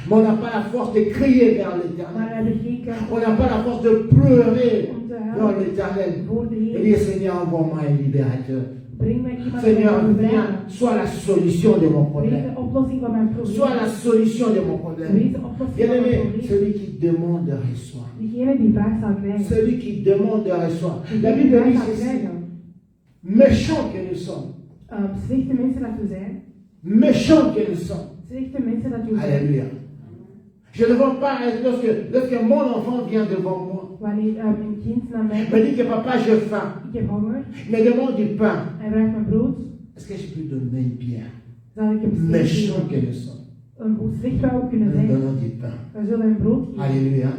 Mais on n'a pas la force de crier vers Maar we l'Éternel. hebben geen kracht On n'a pas la force de pleurer om te vers huilen l'Éternel. voor de Et Heer. dire, Seigneur, envoie-moi un libérateur. Breng mij iemand Seigneur, die mij viens, bevrijdt. sois la solution de mon Wees problème. de oplossing van mijn probleem. Sois la solution de mon problème. Wees de oplossing van mijn Bien-aimé, probleem. celui qui demande reçoit. Diegene die vraagt zal krijgen. Celui qui demande reçoit. La Diegene die Bible vraagt dit zal ceci. krijgen. Méchants que nous sommes. Slechte mensen dat we zijn. Méchants que nous sommes. Slechte mensen dat we zijn. Alléluia. Je ne vois pas, lorsque mon enfant vient devant moi, Wanneer een kind naar mij me dit que papa, j'ai faim, ik heb honger, il me demande du pain. hij vraagt mijn brood, Est-ce que je peux donner une pierre? zal ik hem steeds Méchants que geven. nous sommes. Hoe slecht wij ook kunnen Nous zijn, donnons du pain. wij zullen hem brood geven. Alléluia.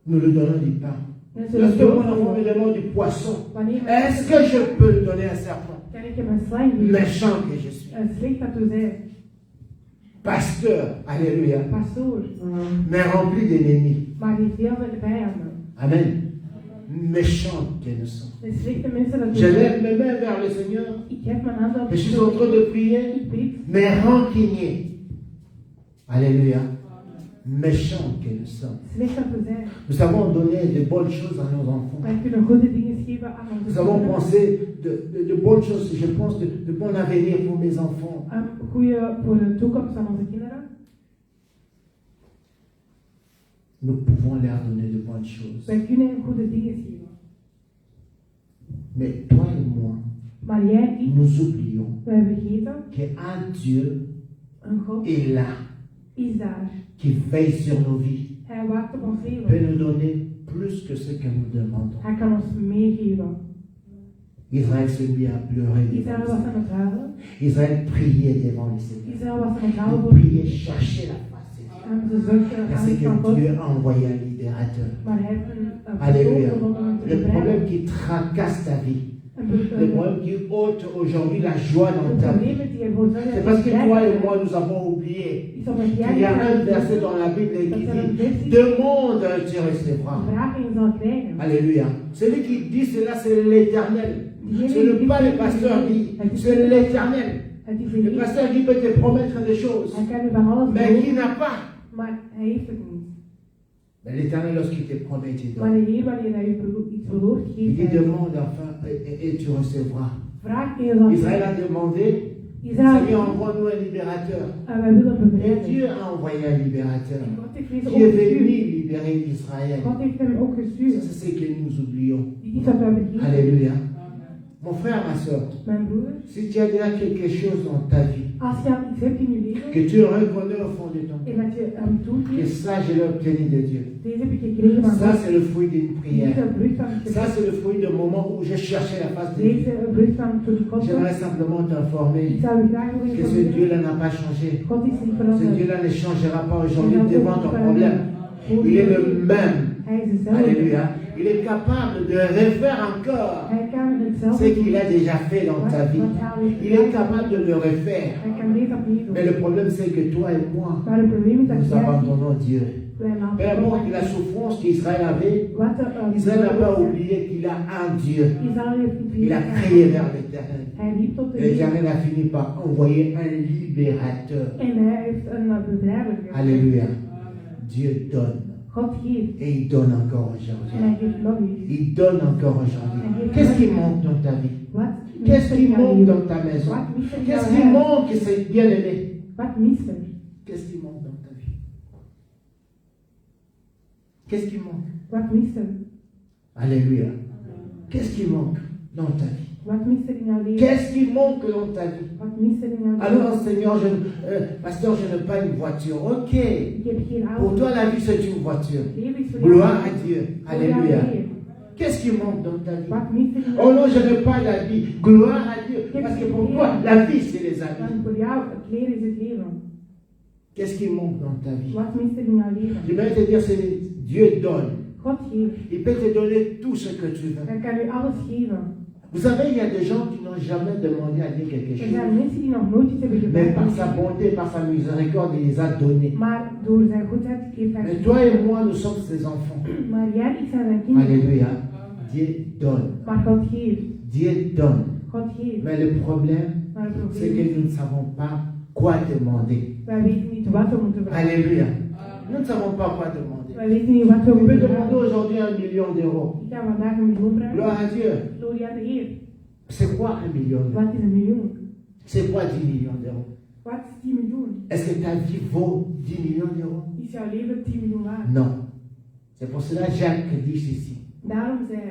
Nous lui donnons du pain. Wij zullen Lorsque brood mon enfant me geven. demande du poisson, Wanneer est-ce que je peux lui donner un serpent? kan ik hem een slang geven? Méchant que je suis. Slecht dat we zijn. Pasteur, alléluia, Pastoor, mais rempli d'ennemis. maar die heeft heel veel vijanden. Amen. Méchant que nous sommes. De slechte mensen dat we Je zijn. lève mes mains vers le Seigneur. Ik heb mijn handen op Je de suis en train de prier, Ik bid, mais rancunier. Alléluia. Méchant que nous sommes. slecht dat we zijn. Nous avons donné de bonnes choses à nos enfants. Wij kunnen goede dingen geven aan onze Nous avons kinderen. pensé de bonnes choses, je pense, de bon avenir pour mes enfants. Goede voor de toekomst van onze kinderen. Nous pouvons leur donner de bonnes choses. Wij kunnen hen goede dingen geven. Mais toi et moi, Maar jij en ik, nous oublions wij vergeten, qu'un Dieu een God est là, is daar. qui veille sur nos vies, Hij waakt op ons peut leven. nous donner plus que ce que nous demandons. Hij kan ons meegeven. Israël se mit à pleurer Israël devant was le aan het huilen. Seigneur. Israël priait devant le Seigneur. Israël was aan het huilen Il voor priait, cherchait la face de Dieu. en ze zochten Parce aan van que God. Dieu a envoyé un libérateur. Maar hij heeft een Alléluia. persoon gevonden om te Le problème bevrijden. qui tracasse ta vie, le Een problème qui ôte aujourd'hui la joie dans ta vie, probleem die ervoor zorgen c'est dat parce je que toi et blij moi, bent. nous avons oublié Is omdat qu'il jij y a un niet verset dans la Bible qui Dat er een dit vers is. demande, tu recevras. vraag en je zal krijgen. Alléluia. Celui qui dit cela, c'est l'Éternel. Ce n'est pas le pasteur dit, c'est l'Éternel. Het is Le een pasteur qui peut te promettre des choses, Hij kan u van alles mais qui beloven, n'a pas. maar hij heeft het niet. Mais l'Éternel, lorsqu'il te promet, il Maar donne. de Heer, wanneer hij u iets belooft, Il geeft dit hij. demande enfin et tu recevras. Vraag en je zal Israël a krijgen. demandé, Israël, Seigneur, envoie-nous un libérateur. wij willen Et bevrijden. Dieu a envoyé un libérateur En God heeft deze qui est ook venu gestuurd. libérer Israël. God heeft hem ook Ça, gestuurd. c'est ce que nous oublions. Die iets dat wij vergeten. Alléluia. Mon frère, ma soeur, Mijn broeder, si tu as déjà quelque chose dans ta vie als je al iets hebt in je leven que tu reconnais au fond de ton en cœur, dat je hem que toegeeft, ça, je l'ai obtenu de Dieu. deze heb ik gekregen van Ça, God. c'est le fruit d'une Dit is prière. een vrucht van het Ça, gebed. c'est le fruit d'un moment où je cherchais la face de Dieu. Deze vrucht van toen ik God J'aimerais was. simplement Ik t'informer zou u graag willen que ce informeren. Dieu-là n'a pas changé. God is niet Ce veranderd. Dieu-là ne changera pas aujourd'hui devant ton problème. Il est le même. Hij is dezelfde. Alléluia. Il est capable de refaire encore Hij kan hetzelfde ce qu'il a déjà fait dans ta vie. wat hij al heeft Il est gedaan. capable de le refaire. Hij kan deze opnieuw doen. Mais le problème, c'est que toi et moi, Maar het probleem is dat nous jij en ik, abandonnons Dieu. wij Peu laten importe God. la souffrance qu'Israël avait, Wat Israël n'a pas oublié qu'il a un Dieu. Israël heeft niet Il a vergeten. crié vers l'Éternel. Hij riep tot de Et Heer. l'Éternel a fini par envoyer un libérateur. En hij heeft een bevrijder gegeven. Alléluia. Dieu donne. God geeft. Et il donne encore En aujourd'hui. hij geeft nog iets. Il donne encore aujourd'hui. Qu'est-ce qui manque dans ta vie? Wat Qu'est-ce mist er qui in jouw manque leven? dans ta maison? Wat mist er in Qu'est-ce jouw qui huis? manque, c'est bien-aimé? Wat mist er? Qu'est-ce qui manque dans ta vie? Qu'est-ce qui manque? Wat mist er? Alléluia. Qu'est-ce qui manque dans ta vie? Wat mist er in jouw leven? Qu'est-ce qui manque dans ta vie? Wat mist er in jouw leven? Alors, Seigneur, pasteur, je n'ai pas une voiture. Ok. Ik heb geen Pour auto. toi, la vie, c'est une voiture. Leven is voor Gloire jou. à Dieu. Gloire Alléluia. à Dieu. Qu'est-ce qui manque dans ta vie? Wat mist er in jouw Oh non, je n'ai pas d'habit. Gloire à Dieu. Parce que pour toi, la vie, c'est les habits. Want voor jou, het leven is het leven. Qu'est-ce qui manque dans ta vie? Wat mist er in jouw leven? Je vais te dire, c'est Dieu donne. God geeft. Il peut te donner tout ce que tu veux. Hij kan u alles geven. Vous savez, il y a des gens qui n'ont jamais demandé à Dieu quelque Er chose. zijn mensen die nog nooit iets hebben Mais par gevraagd. sa bonté, par sa miséricorde, il les a donnés. Maar door zijn goedheid heeft hij Mais toi et moi, nous sommes ses enfants. Maar jij en ik zijn zijn kinderen. Alléluia. Dieu donne. Maar God geeft. Dieu donne. God geeft. Mais le problème, Maar het c'est probleem que is, nous ne savons pas quoi demander. wij weten niet wat we moeten vragen. Alléluia. Nous ne savons pas quoi demander. Wij weten niet wat we Tu peux moeten demander vragen. aujourd'hui 1 million d'euros. Ik ga vandaag een miljoen vragen. Gloire à Dieu. Glorie aan de Heer. C'est quoi 1 million d'euros? Wat is een miljoen? C'est quoi 10 millions d'euros? Wat is 10 miljoen? Est-ce que ta vie vaut 10 millions d'euros? Is jouw leven 10 miljoen waard? Non. C'est pour cela que Jacques dit ceci. Daarom zei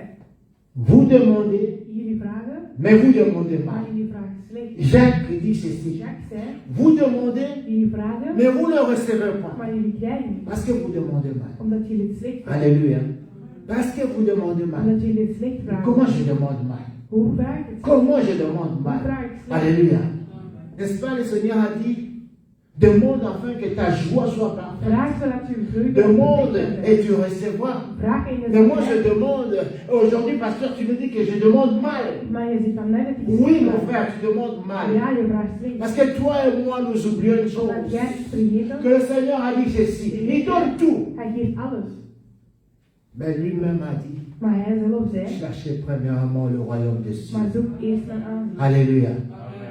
Vous demandez, jullie vragen, mais vous demandez maar mal. jullie vragen slecht. Jacques dit ceci. Jacques zei, Vous demandez, jullie vragen, mais vous ne recevez pas. maar jullie krijgen niet. Parce que vous demandez mal. Omdat jullie het slecht vragen. Alléluia. Parce que vous demandez mal. Omdat jullie het slecht vragen. Comment je demande mal? Hoe vraag ik het? Comment je demande Hoe mal? vraag ik slecht? Alléluia. N'est-ce pas, le Seigneur a dit, demande afin que ta joie soit parfaite. Vraag zodat je vreugde Demande hebt. et tu recevras. Vraag en je Mais moi krijgt. je demande, aujourd'hui pasteur tu me dis que je demande mal. Maar je zegt van mij dat ik Oui slecht mon vraag. frère, tu demandes mal. Ja, je vraagt slecht. Parce que toi et moi nous oublions une Omdat chose. jij vergeten, Que le Seigneur a dit ceci, il donne tout. hij geeft alles. Mais lui-même a dit, Maar hij zelf zei, cherchez premièrement le royaume des cieux. maar zoek eerst mijn aanzien. Alléluia.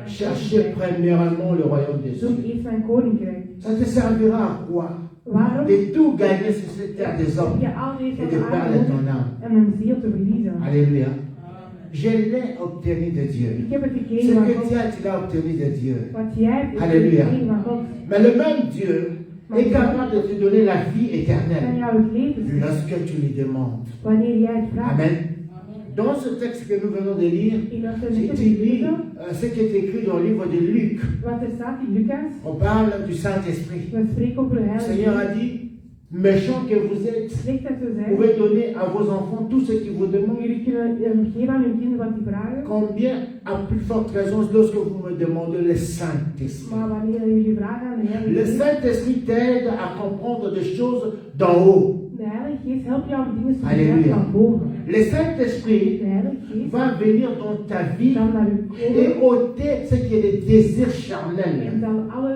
Cherchez premièrement le royaume des Zoek cieux. eerst mijn koninkrijk. Ça te servira à quoi? Waarom De tout gagner sur cette terre des heb hommes je al deze et de van de perdre aarde ton âme. en mijn ziel te verliezen? Alléluia. Je l'ai obtenu de Dieu. Ik heb het Ce gekregen van que God. tu as, tu l'as obtenu de Dieu. Wat jij hebt, is Alléluia. gekregen van God. Mais le même Dieu est capable de te donner la vie En éternelle jou het leven schenkt, lorsque tu lui demandes. wanneer jij het vraagt. Amen. Dans ce texte que nous venons de lire, In dat si we tu lis ce qui est écrit dans le livre de Luc, wat er staat in Lucas, on parle du Saint-Esprit. we spreken over de Le Heilige Seigneur a Geest. dit, méchants que vous êtes, Slecht dat we vous zijn. pouvez donner à vos enfants tout ce qu'ils vous demandent. Jullie kunnen geven aan hun kinderen wat die vragen. Combien, à plus forte raison, lorsque vous me demandez le Saint-Esprit. Maar wanneer jullie vragen aan de Le Heilige Geest, Saint-Esprit t'aide à comprendre des choses d'en haut. de Heilige Geest helpt jou om dingen te Alléluia. begrijpen van boven. Le Saint-Esprit De Heilige Geest va venir dans ta vie zal naar u et komen ôter ce qui est le désir en charnel. zal alle...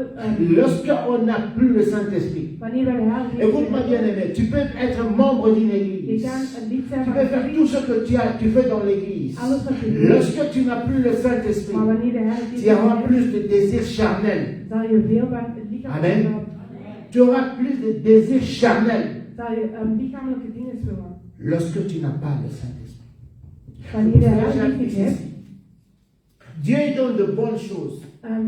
Lorsqu'on n'a plus le Saint-Esprit. wanneer wij de Heilige Geest Écoute-moi bien aimé, tu peux être membre d'une je église. kan een lid zijn Tu van peux een faire kerk, tout ce que tu fais dans l'église. alles wat je doet. Lorsque tu n'as plus le Saint-Esprit, Maar wanneer de Heilige tu Geest auras er plus is, de désirs charnels. zal je veel van het lichaam Amen. willen. Tu auras plus de désirs charnels Zal je lichamelijke dingen willen. lorsque tu n'as pas le Saint-Esprit. Wanneer de Jacques Heilige dit Geest hebt. ceci. Dieu donne de bonnes choses.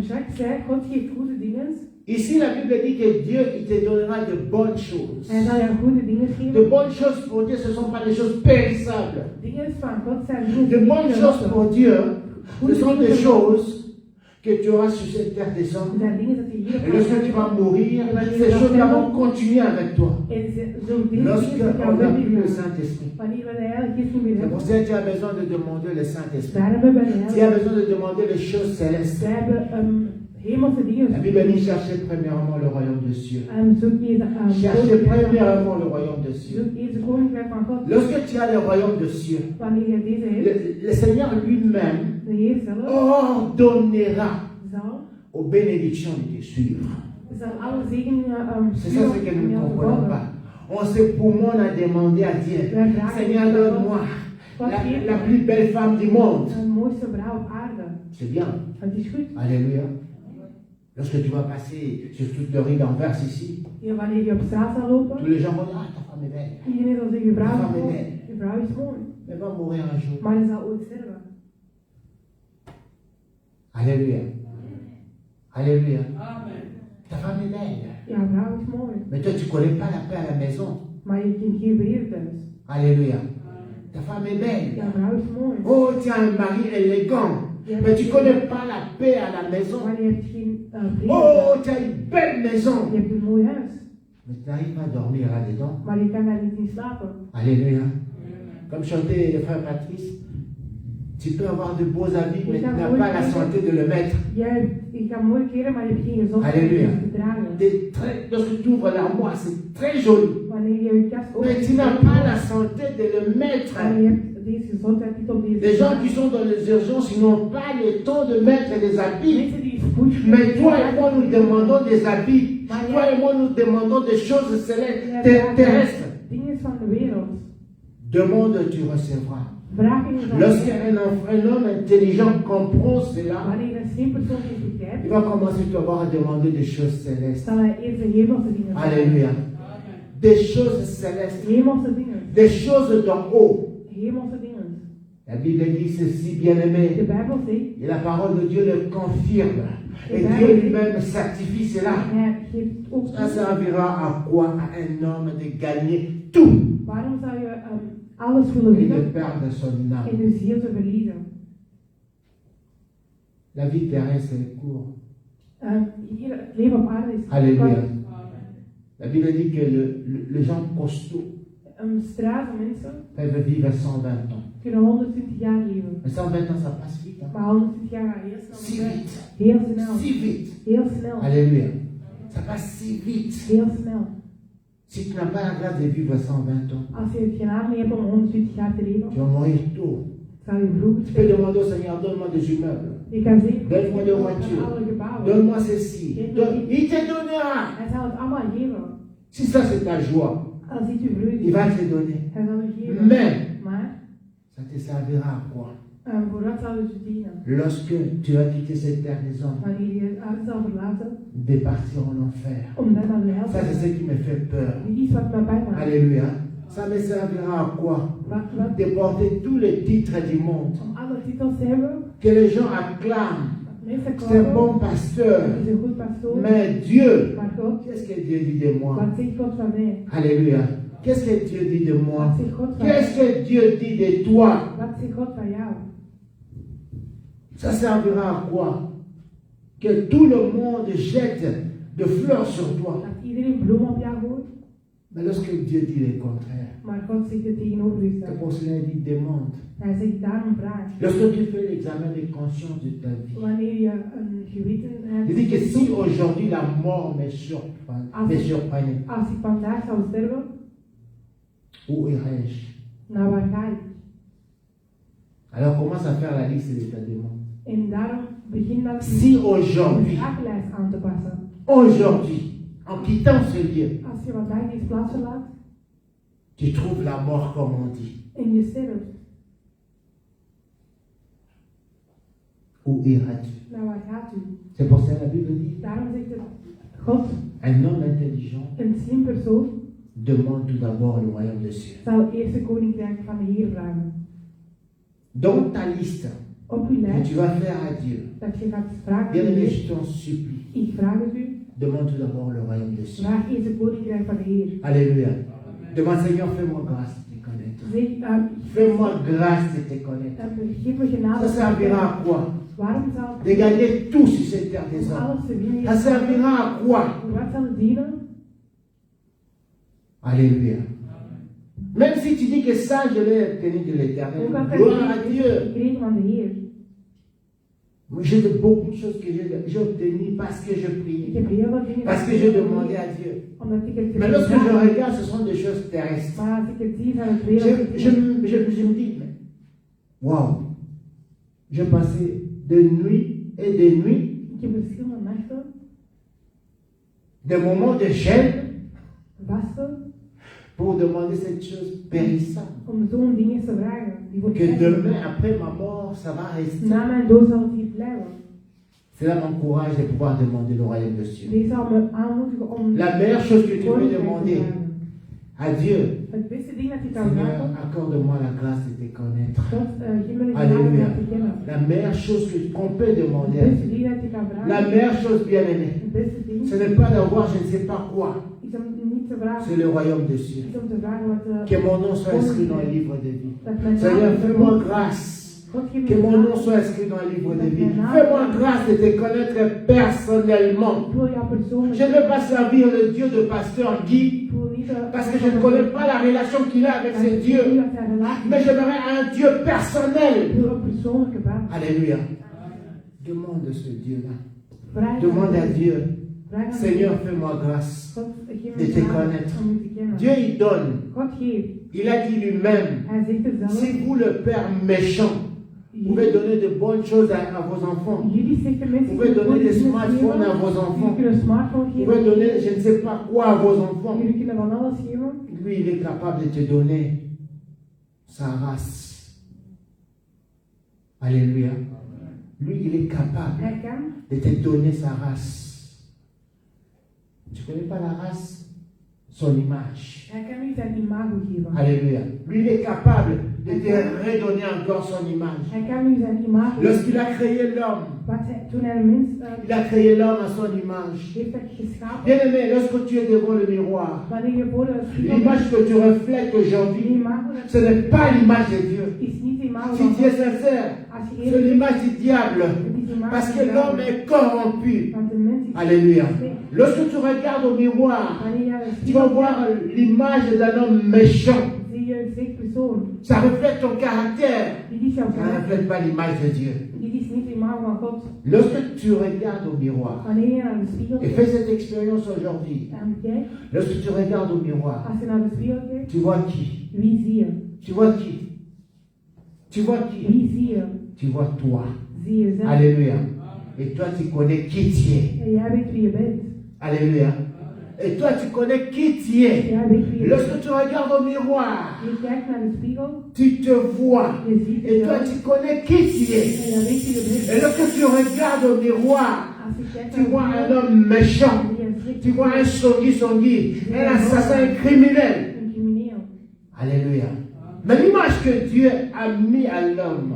Jacques zei, God geeft goede dingen. Ici, la Bible dit que Dieu il te donnera de bonnes choses. Hij zal je goede dingen De geven. bonnes choses pour Dieu, ce ne sont pas des choses périssables. Dingen van God zijn dingen De die bonnes niet choses verlossen. pour Dieu, ce sont des dingen choses que tu auras sur cette terre des hommes. zijn dingen dat je hier Et lorsque tu vas mourir, ces choses-là vont continuer avec toi. En zullen deze Lorsque dingen met jou on n'a plus le verder gaan. Saint-Esprit. Wanneer we de Heilige Geest niet meer C'est pour hebben. ça que tu as besoin de demander le Saint-Esprit. Daar hebben we bij de Tu as Heilige besoin de demander les choses célestes. We hebben hemelse dingen. La Bible dit cherchez premièrement le royaume des cieux. Zoek eerst Cherchez koninkrijk van God. premièrement le royaume des cieux. Zoek eerst de koninkrijk van God. Lorsque tu as le royaume des cieux, Wanneer je deze hebt, le Seigneur lui-même de Heer zelf ordonnera zal aux bénédictions de te suivre. alle zegeningen C'est ça ce que nous ne comprenons pas. On se pourmonne à demander à Dieu, Seigneur, donne-moi la plus belle femme du monde. Een mooiste vrouw op aarde. C'est bien. Het is goed. Alléluia. Lorsque tu vas passer sur toute le rue d'Anvers ici, Ja, wanneer je op straat zal lopen, tous les gens vont dire, ah, ta femme est belle. iedereen zal zeggen, je vrouw Ah, is mooi. nee. Je vrouw is mooi. Elle va mourir un jour. Maar je zal ooit sterven. Alléluia. Alléluia. Ta femme est belle. Ja, vrouw is mooi. Mais toi, tu ne connais pas la paix à la maison. Maar je kent geen vrede thuis. Alléluia. Ta femme est belle. Ja, vrouw is mooi. Oh, tu as un mari élégant. Mais tu ne connais pas la paix à la maison. Maar je hebt geen vrede Oh, thuis. tu as une belle maison. Je hebt een mooi huis. Mais tu n'arrives pas à dormir là-dedans. Maar je kan daar niet in slapen. Alléluia. Comme chantait le frère Patrice. Tu peux avoir de beaux habits, mais tu n'as pas la santé de le mettre. Je kan mooi kleren, maar je hebt geen gezondheid Alléluia. om te dragen. Lorsque tu ouvres l'armoire, c'est très joli. Wanneer je je kast Mais tu opent, n'as pas la santé de le mettre. maar je hebt deze gezondheid niet om deze Les gens qui sont dans les urgences, ils n'ont pas le temps de mettre les habits. mensen die spoed Mais toi et moi, nous demandons des habits. Toi et moi, nous demandons des choses célestes, terrestres. dingen van de wereld. Demande, tu recevras. Vraag in je Lorsqu'un homme intelligent comprend cela, wanneer een slim persoon dit il begrijpt, va commencer à avoir à demander des choses célestes. zal hij eerst de hemelse dingen vragen. Alléluia. Des choses célestes. Hemelse dingen. Des choses d'en haut. Hemelse dingen. La Bible dit ceci, bien-aimé. De Bijbel zegt, Et la parole de Dieu le confirme. Et Dieu lui-même certifie cela. hij geeft ook Ça servira à quoi à un homme de gagner tout waarom zou je alles willen et de winnen perdre son en âme? je ziel te verliezen? La vie terrestre est courte. Hier, het leven op aarde is Alléluia. kort. La Bible dit que les gens costauds Strave mensen peuvent vivre 120 ans. kunnen 120 jaar leven. Mais 120 ans, ça passe vite. Hein? Maar 120 jaar gaat heel Si snel. vite. Heel snel. Si vite. Heel snel. Alléluia. Ça passe si vite. Heel snel. Si tu n'as pas la grâce de vivre 120 ans, Als je het genade niet hebt om 120 jaar te leven, tu vas mourir tôt. zou je vroeg Tu peux demander au Seigneur, donne-moi des immeubles. Je kan zeggen, Donne-moi des van voitures. alle gebouwen. Donne-moi ceci. Il te donnera. Hij zal het allemaal geven. Si ça c'est ta joie, Als dit uw vreugde il is, va te donner. hij zal u geven. Mais Maar ça te servira à quoi? voor wat zal het je dienen? Lorsque tu vas quitter cette terre des hommes, Wanneer je het aarde zal verlaten, de partir en enfer. om dan naar de hel Ça te c'est ce gaan. qui me fait peur. Dit is wat mij bang maakt. Alléluia. Ça me servira à quoi? Wat? De porter tous les titres du monde. Om alle titels te hebben, Que les gens acclament. mensen C'est un komen, bon pasteur. het is een goed pastoor, Mais Dieu, maar God, qu'est-ce que Dieu dit de moi? wat zegt God van mij? Alléluia. Qu'est-ce que Dieu dit de moi? Wat zegt God van Qu'est-ce mij? que Dieu dit de toi? Wat zegt God van jou? Ça servira à quoi? Que tout le monde jette de fleurs sur toi. Dat iedereen bloemen op jou gooit, Mais lorsque Dieu dit le contraire, maar God zegt het c'est tegenovergestelde. pour cela qu'il dit demande. Hij zegt daarom vraag. Lorsque tu fais l'examen de conscience de ta vie, Wanneer je een geweten il dit que hebt, si aujourd'hui la mort me surprenait, als ik vandaag zou sterven, où irais-je? naar waar ga ik? Alors commence à faire la liste de ta demande. En daarom begin dan Si een aujourd'hui, vragenlijst aan te passen. aujourd'hui, en quittant ce lieu, Als je vandaag deze plaats verlaat tu trouves la mort comme on dit, en je sterft, où iras-tu? naar waar gaat u? C'est pour ça que la Bible dit, Daarom zegt het, God, un homme intelligent een slim persoon, demande tout d'abord le royaume des cieux. zal eerst de koninkrijk van de Heer vragen. Dans ta liste Op uw que lijst, tu vas faire à Dieu, dat je gaat vragen aan de bien-aimé, Heer, je t'en supplie, ik vraag het u, demande tout d'abord le royaume des cieux. vraag eerst de koninkrijk van de Heer. Alléluia. Demande, Seigneur, fais-moi grâce de te connaître. Zeg, Fais-moi grâce de te connaître. geef me genade. Ça servira à quoi? Waarom zal De gagner tout sur cette terre des hommes. alles te winnen? Ça servira à quoi? Voor wat zal het dienen? Alléluia. Même si tu dis que ça, je l'ai obtenu de l'éternel. Ook al Gloire à Dieu. gekregen van de Heer. J'ai de beaucoup de choses que j'ai obtenues parce que je Ik prie. heb heel wat dingen Parce que j'ai demandé à Dieu. omdat ik het Mais lorsque je gedaan. regarde, ce sont des choses terrestres. Maar als ik het zie van het Je, wereld, je me dis, mais, waouh, j'ai passé des nuits et des nuits, ik heb verschillende nachten, des moments de gêne vasten, pour demander cette chose périssable. om zo'n dingen te vragen. Die voor Que mij demain, après ma mort, ça va rester. na mijn dood zal het hier blijven. Cela m'encourage de pouvoir demander le royaume des cieux. Deze zal me aanmoedigen om La meilleure chose que tu peux koninkrijk te demander vragen. à Dieu, Het beste ding dat je kan Seigneur, vragen, accorde-moi la grâce de te connaître. God, geef me de Alléluia. genade om te kennen. La meilleure chose qu'on peut demander à Het beste Dieu. ding dat je kan vragen, La meilleure chose, bien-aimée, het beste ding ce n'est pas d'avoir je ne sais pas quoi. is om niet te vragen, C'est le royaume des cieux. is om te vragen wat Que mon nom soit inscrit dans le livre de vie. dat mijn Seigneur, naam fais-moi grâce. Que mon nom soit inscrit dans le livre de vie. Fais-moi grâce de te connaître personnellement. Je ne veux pas servir le Dieu de pasteur Guy parce que je ne connais pas la relation qu'il a avec ce Dieu. Mais j'aimerais un Dieu personnel. Alléluia. Demande ce Dieu-là. Demande à Dieu. Seigneur, fais-moi grâce de te connaître. Dieu, il donne. Il a dit lui-même, si vous, le Père méchant, vous pouvez donner de bonnes choses à vos enfants. Vous pouvez donner des smartphones à vos enfants. Vous pouvez donner je ne sais pas quoi à vos enfants. Lui, il est capable de te donner sa race. Alléluia. Lui, il est capable de te donner sa race. Tu ne connais pas la race? Son image. Alléluia. Lui, il est capable de te redonner encore son image. Lorsqu'il a créé l'homme, il a créé l'homme à son image. Bien aimé, lorsque tu es devant le miroir, l'image que tu reflètes aujourd'hui, ce n'est pas l'image de Dieu. Si tu es sincère, c'est l'image du diable. Parce que l'homme est corrompu. Alléluia. Lorsque tu regardes au miroir, tu vas voir l'image d'un homme méchant. Ça reflète ton caractère. Ça ne reflète pas l'image de Dieu. Lorsque tu regardes au miroir, et fais cette expérience aujourd'hui, lorsque tu regardes au miroir, tu vois qui? Tu vois qui? Tu vois qui? Tu vois toi. Alléluia. Et toi, tu connais qui tu es. Alléluia. Et toi, tu connais qui tu es. Lorsque tu regardes au miroir, tu te vois. Et toi, tu connais qui tu es. Et lorsque tu regardes au miroir, tu vois un homme méchant. Tu vois un songui, un assassin, un criminel. Alléluia. Mais l'image que Dieu a mis à l'homme,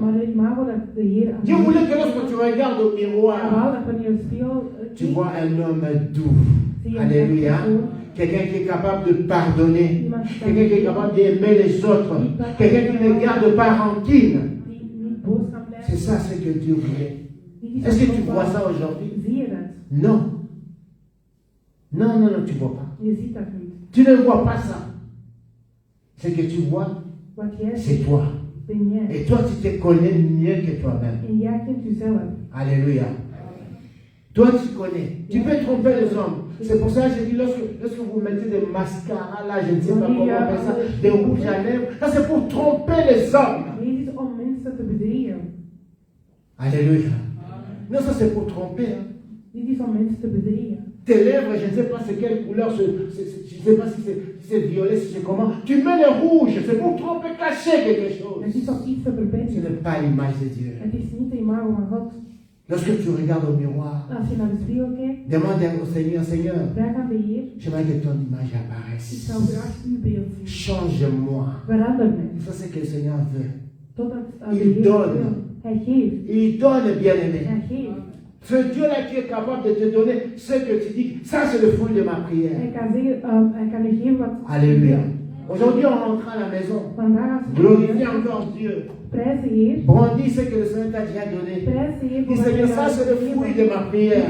Dieu voulait que lorsque tu regardes au miroir, tu vois un homme doux. Alléluia. Quelqu'un qui est capable de pardonner. Quelqu'un qui est capable d'aimer les autres. Quelqu'un qui ne garde pas rancune. C'est ça ce que Dieu voulait. Est-ce que tu vois ça aujourd'hui? Non. Non, tu ne vois pas. Tu ne vois pas ça. Ce que tu vois, c'est toi. Et toi, tu te connais mieux que toi-même. Alléluia. Toi, tu connais. Tu peux tromper les hommes. C'est pour ça que je dis, lorsque vous mettez des mascaras, là, je ne sais pas comment on fait ça, des rouges à lèvres, ça c'est pour tromper les hommes. Alléluia. Non, ça c'est pour tromper. Tes lèvres, je ne sais pas c'est quelle couleur, je ne sais pas si c'est violet, si c'est comment. Tu mets le rouge, c'est pour tromper, cacher quelque chose. Ce n'est pas l'image de Dieu. Lorsque tu regardes au miroir, demande au Seigneur, j'aimerais que ton image apparaisse. Change-moi. Ça c'est ce que le Seigneur veut. Il donne. Il donne, bien-aimé. Ce Dieu-là qui est capable de te donner ce que tu dis, ça c'est le fruit de ma prière. Alléluia. Aujourd'hui, on rentre à la maison. Glorifie encore Dieu. Brandis ce que le Seigneur t'a déjà donné. Dis Seigneur, ça c'est le fruit de ma prière.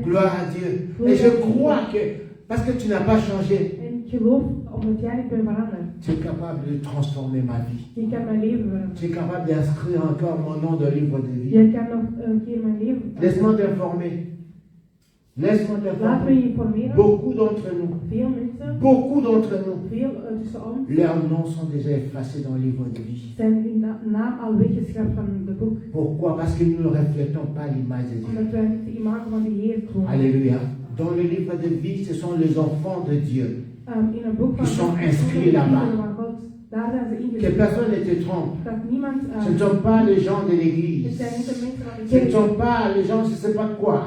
Gloire à Dieu. Et je crois que, parce que tu n'as pas changé, tu es capable de transformer ma vie. Tu es capable d'inscrire encore mon nom dans le livre de vie. Laisse-moi t'informer. Laisse-moi t'informer. Beaucoup d'entre nous, leurs noms sont déjà effacés dans le livre de vie. Pourquoi? Parce que nous ne reflétons pas l'image de Dieu. Alléluia. Dans le livre de vie, ce sont les enfants de Dieu qui sont inscrits là-bas. Que personne ne te trompe. Ce ne sont pas les gens de l'église. Ce ne sont pas les gens, je ne sais pas quoi.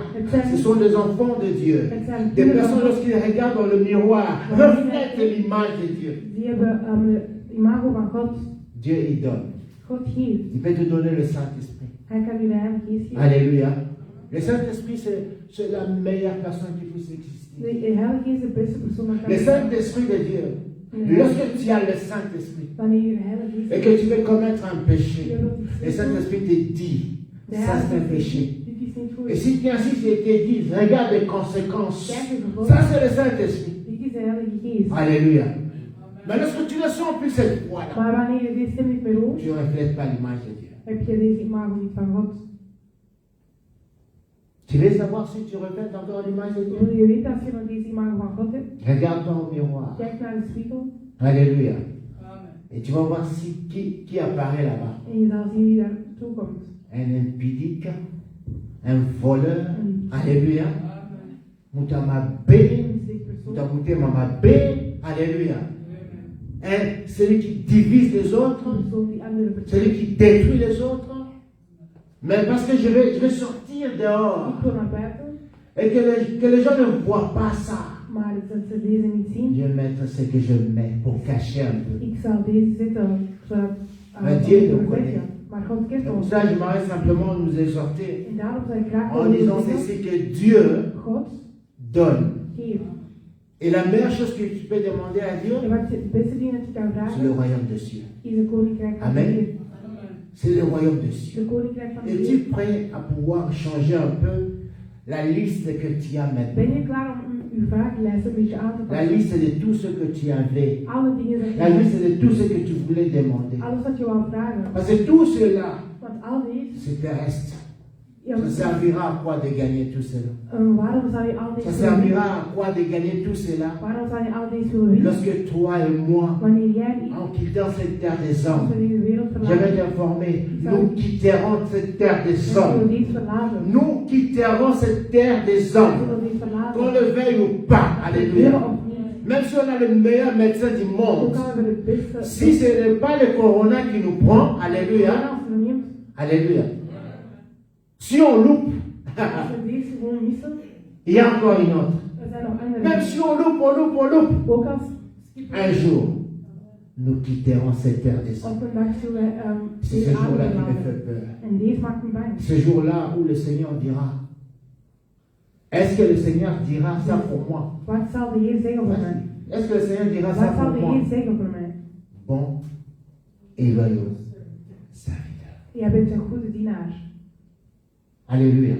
Ce sont des enfants de Dieu. Des personnes, lorsqu'ils regardent dans le miroir, reflètent l'image de Dieu. Dieu, il donne. Il peut te donner le Saint-Esprit. Alléluia. Le Saint-Esprit, c'est la meilleure personne qui puisse exister. Le Saint-Esprit de Dieu, Lorsque tu as le Saint-Esprit wanneer je de Heilige Geest et que tu veux commettre un péché, je wilt le iets doen, Saint-Esprit te dit, de ça c'est un Heilige Geest péché. zegt, dit is niet goed. Et si tu insistes et te dis, regarde les conséquences, Kijk de gevolgen. ça c'est le Saint-Esprit. Dit is de Heilige Geest. Alléluia. Mais lorsque tu ne sens plus cette voix-là, Maar wanneer je deze stem niet meer hoort, tu ne reflètes pas l'image de Dieu. heb je deze imago niet van God. Tu veux savoir si tu reflètes encore l'image de Dieu? Wil je weten als je nog deze imago van God hebt? Regarde-toi au miroir. Kijk naar de spiegel Alléluia. Et tu vas voir si, qui apparaît là-bas. en je zal zien wie daartoe komt. Un impudique, un voleur. Alléluia. Mutamabé. Een slecht persoon. Mutamute mamabé. Alléluia. Celui qui divise les autres. Een persoon die andere Celui persoon. qui détruit les autres. Mais parce que je vais sortir dehors. Ik wil naar buiten, Et que les gens ne voient pas ça. maar dat ze deze niet zien. Je vais mettre ce que je mets pour cacher un peu. Ik zal deze zetten zodat Maar Dieu nous het connaît. weggaan. Maar God kent C'est pour ons. ça que j'aimerais simplement nous exhorter En daarom zou ik graag en willen disant zeggen, ici que Dieu God donne. geeft. Et la meilleure chose que tu peux demander à Dieu, En wat je het beste ding dat je kan c'est le vragen, royaume des cieux. is het koninkrijk van Amen. Heer. C'est le royaume des cieux. De koninkrijk van Es-tu Heer. prêt à pouvoir changer un peu la liste que tu as Ben maintenant? je klaar om uw vragenlijst een beetje aan te La passen? liste de tout ce que tu avais. Alle dingen dat La je liste de tout ce que tu voulais demander. alles wat je wou vragen. Parce que tout cela, Want al deze, c'est terrestre. ja, Ça servira à quoi de gagner tout cela? waarom zou je al Ça deze willen servira winnen? à quoi de gagner tout cela? Waarom zou je al deze willen winnen? Lorsque toi et moi, Wanneer jij en ik, en quittant cette terre des als hommes, we deze wereld je vais verlaten, t'informer, nous quitterons cette terre des dan zullen we hommes. deze verlaten. Nous quitterons cette terre des Dan hommes. zullen we deze verlaten. Qu'on le veuille ou pas. Willen Alléluia. of niet. Même si on a le meilleur médecin du Ook monde, al hebben we het beste. si ce n'est pas le corona qui nous prend, Maar alléluia, als we neemt, alléluia. Si on loupe, als we deze gewoon missen, il y a encore une autre. er zijn nog andere. Même si on loupe, Ook als un jour, nous quitterons cette terre des hommes. op een dag zullen wij C'est ce deze jour-là aarde qui me verlaten. fait peur. En deze maakt me bang. Ce jour-là où le Seigneur dira, est-ce que le Seigneur dira ça pour moi? Wat zal de Heer zeggen over mij? Est-ce que le Seigneur dira ça Wat zal pour de moi? Heer zeggen over mij? Bon et loyaux serviteur. Jij bent een goede dienaar. Alléluia.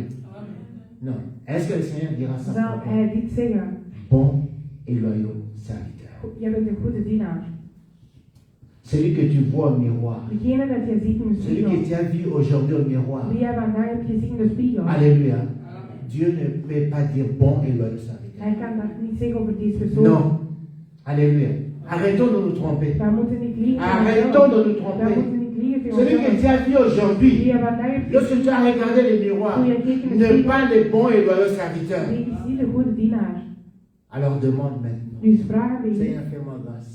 Non. Est-ce que le Seigneur dira ça Zal pour moi? hij dit zeggen? Bon et loyaux serviteur. Jij bent een goede dienaar. Celui que tu vois au miroir. Degene dat je ziet in de Celui que spiegel. tu as vu aujourd'hui au miroir. Die jij vandaag hebt gezien in de spiegel. Alléluia. Dieu ne peut pas dire bon et loyaux serviteur. Hij kan dat niet zeggen over deze persoon. Non. Alléluia. Arrêtons de nous tromper. Wij moeten niet liegen. Arrêtons de nous Wij tromper. moeten niet liegen tegen Celui que onszelf. tu as vu Die aujourd'hui, jij vandaag hebt lorsque tu as regardé le miroir, n'est pas le bon et loyaux serviteur. gezien, is niet een goede dienaar. Alors demande maintenant. Dus vraag aan deze. Seigneur, fais-moi grâce.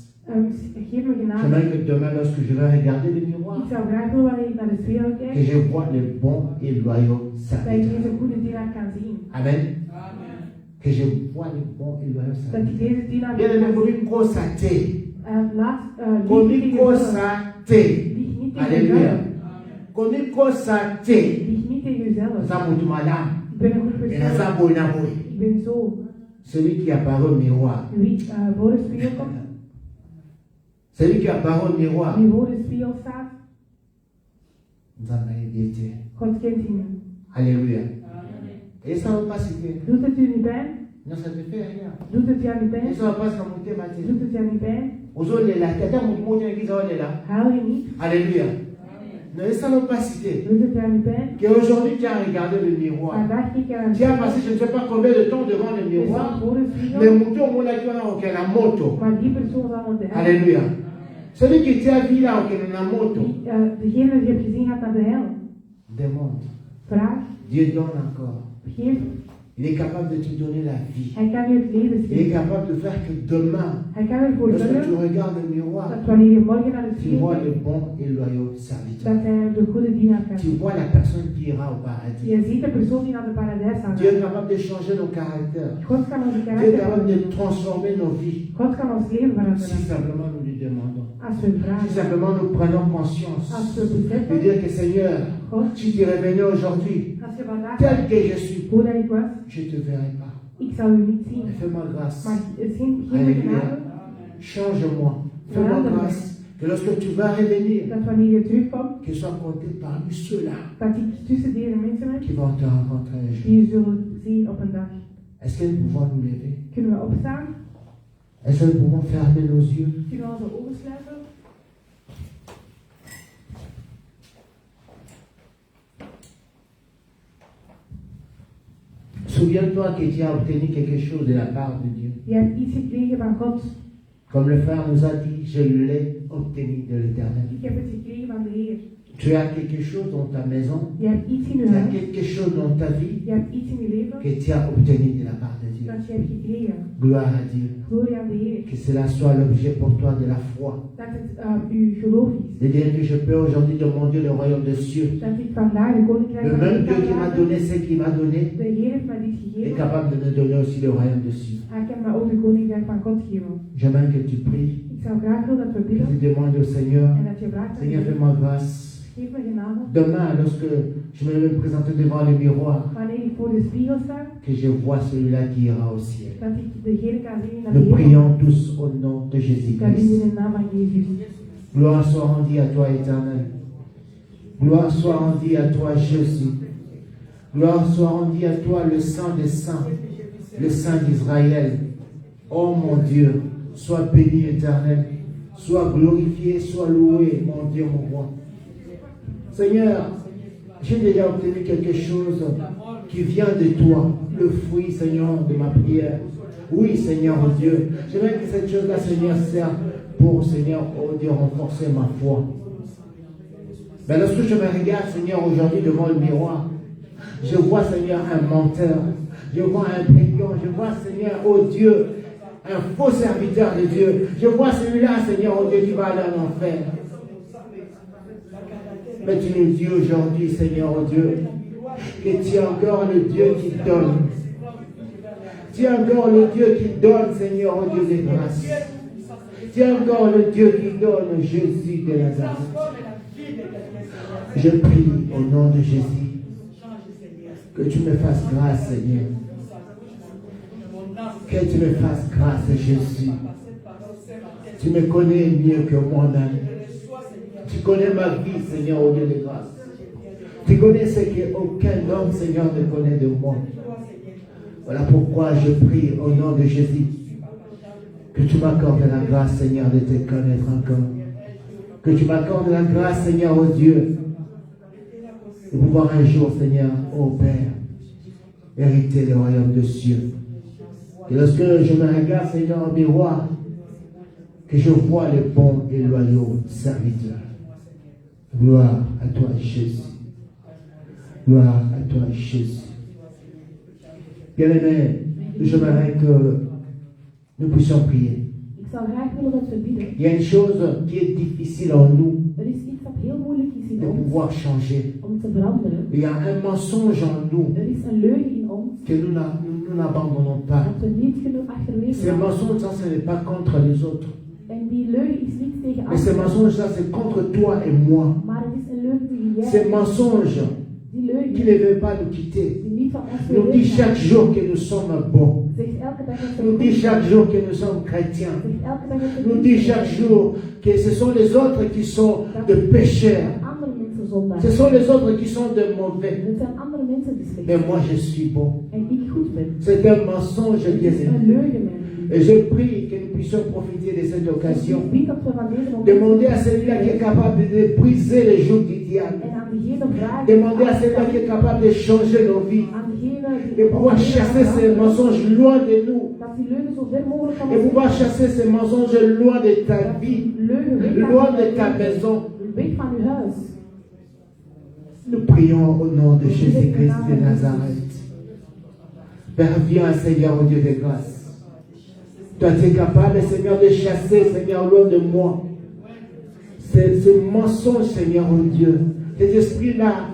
Geef me genade. J'aimerais que demain, lorsque je vais regarder le miroir, Ik zou graag willen wanneer ik naar de spiegel que kijk, je vois le bon et loyaux dat ik serviteur. deze goede dienaar kan zien. Amen. Que je vois le bon et loyaux Dat ik serviteur. deze dienaar Bien aimé, kan comme zien. une grosse athée. Laat Comme lieg une niet grosse tegen jezelf. athée. Lieg niet tegen Alléluia. jezelf. Comme une grosse athée. Lieg niet tegen jezelf. Ça monte madame. Ik ben een goed Et là, persoon. ça boit la boue. Ik ben zo. Celui qui apparaît au miroir. Wie voor de spiegel komt, Celui qui apparaît au miroir. wie voor de spiegel staat, Nous avons évité. God kent hem. Alléluia. Et ça ne va pas citer. Doet het u niet pijn? Non, ça ne fait rien. Doet het jou niet Et pijn? ça ne va pas se monter, Mathilde. Doet het jou niet pijn? Aux autres, les là. Tata, mon église, on est là. Huil je niet? Alléluia. Ne ça ne va pas citer. Doet het jou niet pijn? Qu'aujourd'hui, tu as regardé le miroir. Vandaag kijk je aan Tu as passé je ne sais pas combien de temps devant le je staat miroir. voor de Mais spiegel, mon mon là, tu as aucun la moto. maar die persoon zal moeten helpen. Alléluia. Celui qui t'a vu là, aucun la moto. Degene die je hebt gezien gaat naar de hel. Demande. Vraag, Dieu donne encore. geef. Il est capable de te donner la vie. Hij kan je het leven Il est geven. capable de faire que demain, Hij kan ervoor lorsque tu zorgen regardes le miroir, dat wanneer je morgen naar de tu spiegel vois kijkt, le bon et loyaux serviteur. dat hij de goede dienaar kan Tu zien. vois la personne qui ira au paradis. Je ziet de persoon die naar de paradijs gaat. Dieu est capable de changer nos caractères. God kan onze Dieu est karakter capable de veranderen. transformer nos vies. God kan ons leven Si veranderen. simplement nous lui demandons. Als we Si vragen. simplement nous prenons conscience. Als we De beseffen, dire que Seigneur, God, si tu revenais aujourd'hui, als je vandaag tel que je suis, hoe dat ik was, je ne te verrai pas. ik zal u niet zien. Mais fais-moi grâce. Maar geen Alléluia. genade. change-moi, fais-moi grâce. Que lorsque tu vas revenir, Dat wanneer je terugkomt, qu'il soit compté parmi ceux-là dat ik tussen deze mensen ben qui vont te rencontrer un jour. die je zullen zien op een dag. Est-ce que nous pouvons nous lever? Kunnen we opstaan? Est-ce que nous pouvons fermer nos yeux? Kunnen we onze ogen sluiten? Souviens-toi que tu as obtenu quelque chose de la part de Dieu. Je hebt iets gekregen van God. Comme le frère nous a dit, je l'ai obtenu de l'Éternel. Ik heb het gekregen van de Heer. Tu as quelque chose dans ta maison, Je hebt iets in tu je as huis. quelque chose dans ta vie Je hebt iets in je leven que tu as obtenu de la part de Dieu. dat je hebt gekregen. Gloire à Dieu. Glorie aan de Heer. Que cela soit l'objet pour toi de la foi. Dat het uw geloof is. De dire que je peux aujourd'hui demander le royaume des cieux. Dat ik vandaag de koninkrijk Le van même God Dieu kan qui m'a vragen. donné ce qu'il m'a donné De Heer heeft mij dit est gegeven. capable de me donner aussi le royaume des cieux. Hij kan mij ook de koninkrijk van God geven. J'aimerais que tu pries, Ik zou graag willen dat we que bidden tu demandes au Seigneur, en dat je vraagt aan de Seigneur, Heer. fais-moi grâce. Geef me genade. Demain, lorsque je me vais me présenter devant le miroir, Wanneer ik voor de spiegel sta, que je vois celui-là qui ira au ciel. dat ik degene kan zien naar Nous de hemel. prions tous au nom de Ik kan Jésus-Christ. in de naam van Jezus. Gloire soit rendue à toi, Éternel. Gloire soit rendue à toi, Jésus. Gloire soit rendue à toi, le Saint des Saints, le Saint d'Israël. Oh mon Dieu, sois béni, Éternel. Sois glorifié, sois loué, mon Dieu, mon roi. Seigneur, j'ai déjà obtenu quelque chose qui vient de toi, le fruit, Seigneur, de ma prière. Oui, Seigneur, oh Dieu, j'aimerais que cette chose-là, Seigneur, serve pour, Seigneur, oh Dieu, renforcer ma foi. Mais lorsque je me regarde, Seigneur, aujourd'hui devant le miroir, je vois, Seigneur, un menteur, je vois un brigand, je vois, Seigneur, oh Dieu, un faux serviteur de Dieu. Je vois celui-là, Seigneur, oh Dieu, qui va aller en enfer. Mais tu nous dis aujourd'hui, Seigneur, oh Dieu, que tu es encore le Dieu qui donne. Tu es encore le Dieu qui donne, Seigneur, oh Dieu des grâces. Tu es encore le Dieu qui donne, Jésus de Nazareth. Je prie au nom de Jésus que tu me fasses grâce, Seigneur. Que tu me fasses grâce, Jésus. Tu me connais mieux que moi-même. Tu connais ma vie, Seigneur, au Dieu de grâce. Tu connais ce qu'aucun homme, Seigneur, ne connaît de moi. Voilà pourquoi je prie au nom de Jésus que tu m'accordes la grâce, Seigneur, de te connaître encore. Que tu m'accordes la grâce, Seigneur, oh Dieu, de pouvoir un jour, Seigneur, ô Père, hériter le royaume des cieux. Et lorsque je me regarde, Seigneur, au miroir, que je vois les bons et loyaux serviteurs. Gloire à toi, Jésus. Gloire à toi, Jésus. Bien-aimé, j'aimerais que nous puissions prier. Ik zou graag willen dat we bidden. Il y a une chose qui est difficile en nous Er is iets dat heel moeilijk is in de ons pouvoir changer. om te veranderen. Il y a un mensonge en nous Er is een leugen in ons que nous n'abandonnons pas. dat we niet genoeg achterwege Ce laten. mensonge, ça, ce n'est pas contre les autres. En die leugen is niet tegen Mais ce anderen, mensonge, ça, c'est contre toi et moi. maar het is een leugen tegen Ce jij. mensonge Die leugen qui ne veut pas nous quitter die niet van ons nous wil dit weggaan. chaque jour que nous sommes bons. Zegt elke dag dat we Nous goed dit zijn. chaque jour que nous sommes chrétiens. Zegt elke dag dat we Nous goed dit zijn. chaque jour que ce sont les autres qui sont de pécheurs. En andere mensen zondaar. Ce sont les autres qui sont de mauvais. Het zijn andere mensen die slecht Mais zijn. moi, je suis bon. En ik goed ben. C'est un mensonge, Het bien is aimé. een leugen, mijn lief. Et je prie que nous puissions profiter de cette occasion. Ik bid dat we van deze moment Demander à celui-là qui est capable de briser les jours du diable. en aan degene vragen, Demander à celui-là qui est capable de changer nos vies. aan degene Et pouvoir chasser ces mensonges loin de nous. dat die leugen zo ver mogelijk van Et ons pouvoir chasser ces mensonges loin de ta vie. leugen weg Loin van de uw ta huis. maison. Weg van uw huis. Nous prions au nom de Jésus-Christ de Nazareth. Père, viens, Seigneur, au Dieu de grâce. Toi, tu es capable, Seigneur, de chasser, Seigneur, loin de moi. Ce mensonge, Seigneur, oh Dieu. Cet esprit-là,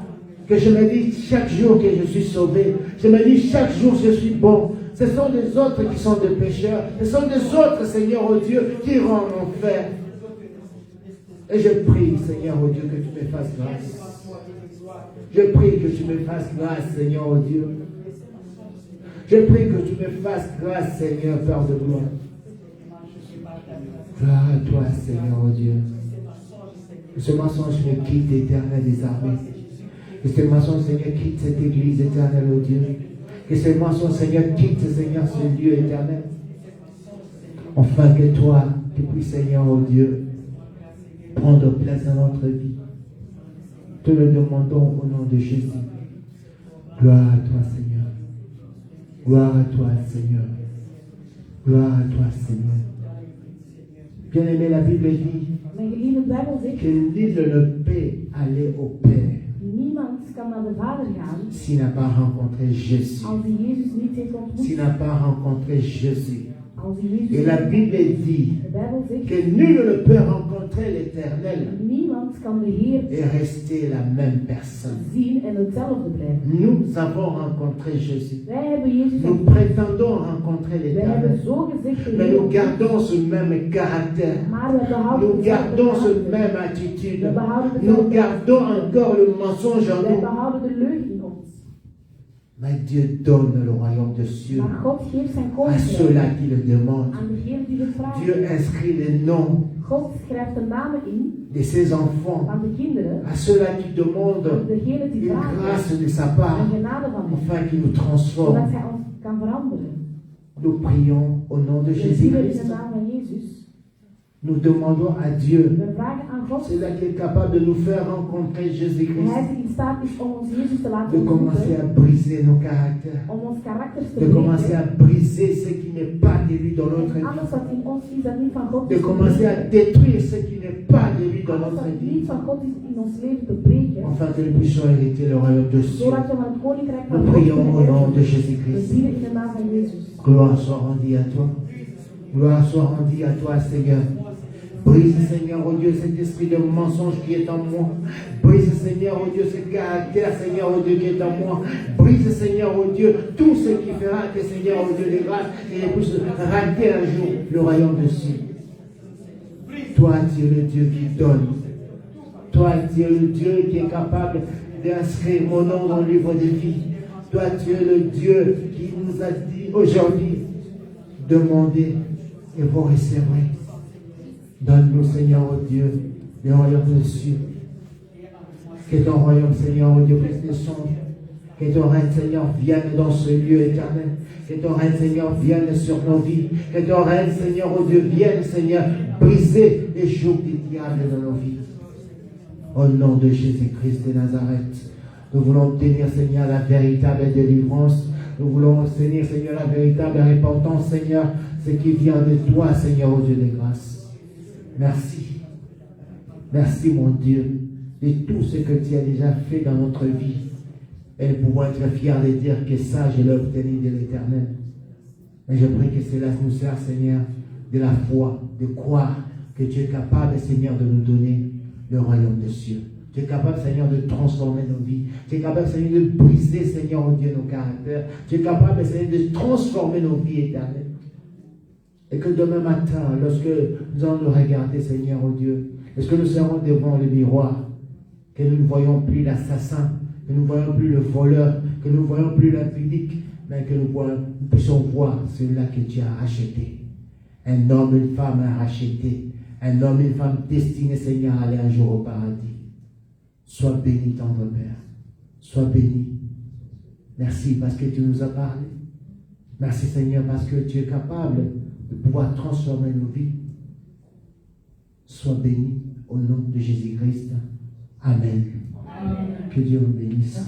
que je me dis chaque jour que je suis sauvé. Je me dis chaque jour que je suis bon. Ce sont les autres qui sont des pécheurs. Ce sont les autres, Seigneur, oh Dieu, qui iront en enfer. Et je prie, Seigneur, oh Dieu, que tu me fasses grâce. Je prie que tu me fasses grâce, Seigneur, oh Dieu. Je prie que tu me fasses grâce, Seigneur, Père de gloire. Gloire à toi, Seigneur, oh Dieu. Que ce mensonge me quitte, éternel des armées. Que ce mensonge, Seigneur, quitte cette église éternelle, oh Dieu. Que ce mensonge, Seigneur, quitte, Seigneur, ce lieu éternel. Enfin que toi, tu puisses, Seigneur, oh Dieu, prendre place dans notre vie. Te le demandons au nom de Jésus. Gloire à toi, Seigneur. Gloire à toi, Seigneur. Gloire à toi, Seigneur. Bien-aimé, la Bible dit Mijn geliefde Bijbel zegt, que nul ne peut aller au Père niemand kan naar de Vader gaan s'il n'a pas rencontré Jésus. als hij Jezus niet heeft ontmoet. S'il n'a pas rencontré Jésus. Als hij Jezus Et la niet Bible dit De Bijbel zegt, que nul ne peut rencontrer l'Éternel niemand kan de Heer et rester la même personne. zien en hetzelfde blijven. Nous avons rencontré Jésus. Wij hebben Jezus Nous ontmoet. prétendons rencontrer Wij hebben l'Éternel. zo gezegd de Mais Heer nous gardons ce même caractère. maar we behouden Nous hetzelfde gardons cette karakter. même attitude. We behouden Nous hetzelfde gardons encore le mensonge en Wij nous. behouden de leugen in ons. Mais Dieu donne le royaume de cieux Maar God geeft zijn à koninkrijk ceux-là qui le demandent. aan degenen die het vragen. Dieu inscrit les noms God schrijft de namen in de ses enfants van de kinderen, à ceux-là qui aan demandent degenen die une vragen grâce de sa en part, genade van hem, afin qu'il nous transforme. zodat hij ons kan veranderen. Nous prions au nom de We zien in Jésus-Christ. de naam van Jezus. Nous demandons à Dieu, We vragen aan God. celui qui est capable de nous faire rencontrer Hij Jésus-Christ, die in staat is om ons Jezus te laten de commencer ontmoeten, à briser nos caractères, om ons karakter te de commencer breken. à briser ce qui n'est pas de lui dans notre En vie, alles wat in ons is dat niet van God de is, te commencer à breken. détruire ce qui n'est pas de lui dans Alles notre wat vie, niet van God is in ons leven te breken, afin que nous puissions hériter le royaume de cieux. zodat we van het koninkrijk van Nous God prions kunnen au nom de erven. We Jésus-Christ. bidden in de naam van Jezus. Gloire soit rendue à toi. Gloire soit rendue à toi, Seigneur. Brise, Seigneur, oh Dieu, cet esprit de mensonge qui est en moi. Brise, Seigneur, oh Dieu, ce caractère, Seigneur, oh Dieu, qui est en moi. Brise, Seigneur, oh Dieu, tout ce qui fera que, Seigneur, oh Dieu, de grâce, et puisse rater un jour le royaume de cieux. Toi, tu es le Dieu qui donne. Toi, tu es le Dieu qui est capable d'inscrire mon nom dans le livre de vie. Toi, tu es le Dieu qui nous a dit aujourd'hui, demandez et vous recevrez. Donne-nous, Seigneur, oh Dieu, le royaume des cieux. Que ton royaume, Seigneur, oh Dieu, puisse descendre. Que ton règne, Seigneur, vienne dans ce lieu éternel. Que ton règne, Seigneur, vienne sur nos vies. Que ton règne, Seigneur, oh Dieu, vienne, Seigneur, briser les jours du diable dans nos vies. Au nom de Jésus-Christ de Nazareth, nous voulons obtenir, Seigneur, la véritable délivrance. Nous voulons obtenir, Seigneur, la véritable repentance, Seigneur, ce qui vient de toi, Seigneur, oh Dieu de grâce. Merci. Merci, mon Dieu, de tout ce que tu as déjà fait dans notre vie. Et de pouvoir être fier de dire que ça, je l'ai obtenu de l'Éternel. Et je prie que cela nous sert, Seigneur, de la foi, de croire que tu es capable, Seigneur, de nous donner le royaume des cieux. Tu es capable, Seigneur, de transformer nos vies. Tu es capable, Seigneur, de briser, Seigneur, oh Dieu, nos caractères. Tu es capable, Seigneur, de transformer nos vies éternelles. Et que demain matin, lorsque nous allons nous regarder, Seigneur, oh Dieu, lorsque nous serons devant le miroir, que nous ne voyons plus l'assassin, que nous ne voyons plus le voleur, que nous ne voyons plus l'impudique, mais que nous puissions voir celui-là que tu as acheté. Un homme, une femme a racheté. Un homme, une femme destinés, Seigneur, à aller un jour au paradis. Sois béni, tendre Père. Sois béni. Merci parce que tu nous as parlé. Merci, Seigneur, parce que tu es capable de pouvoir transformer nos vies. Sois béni au nom de Jésus-Christ. Amen. Que Dieu vous bénisse.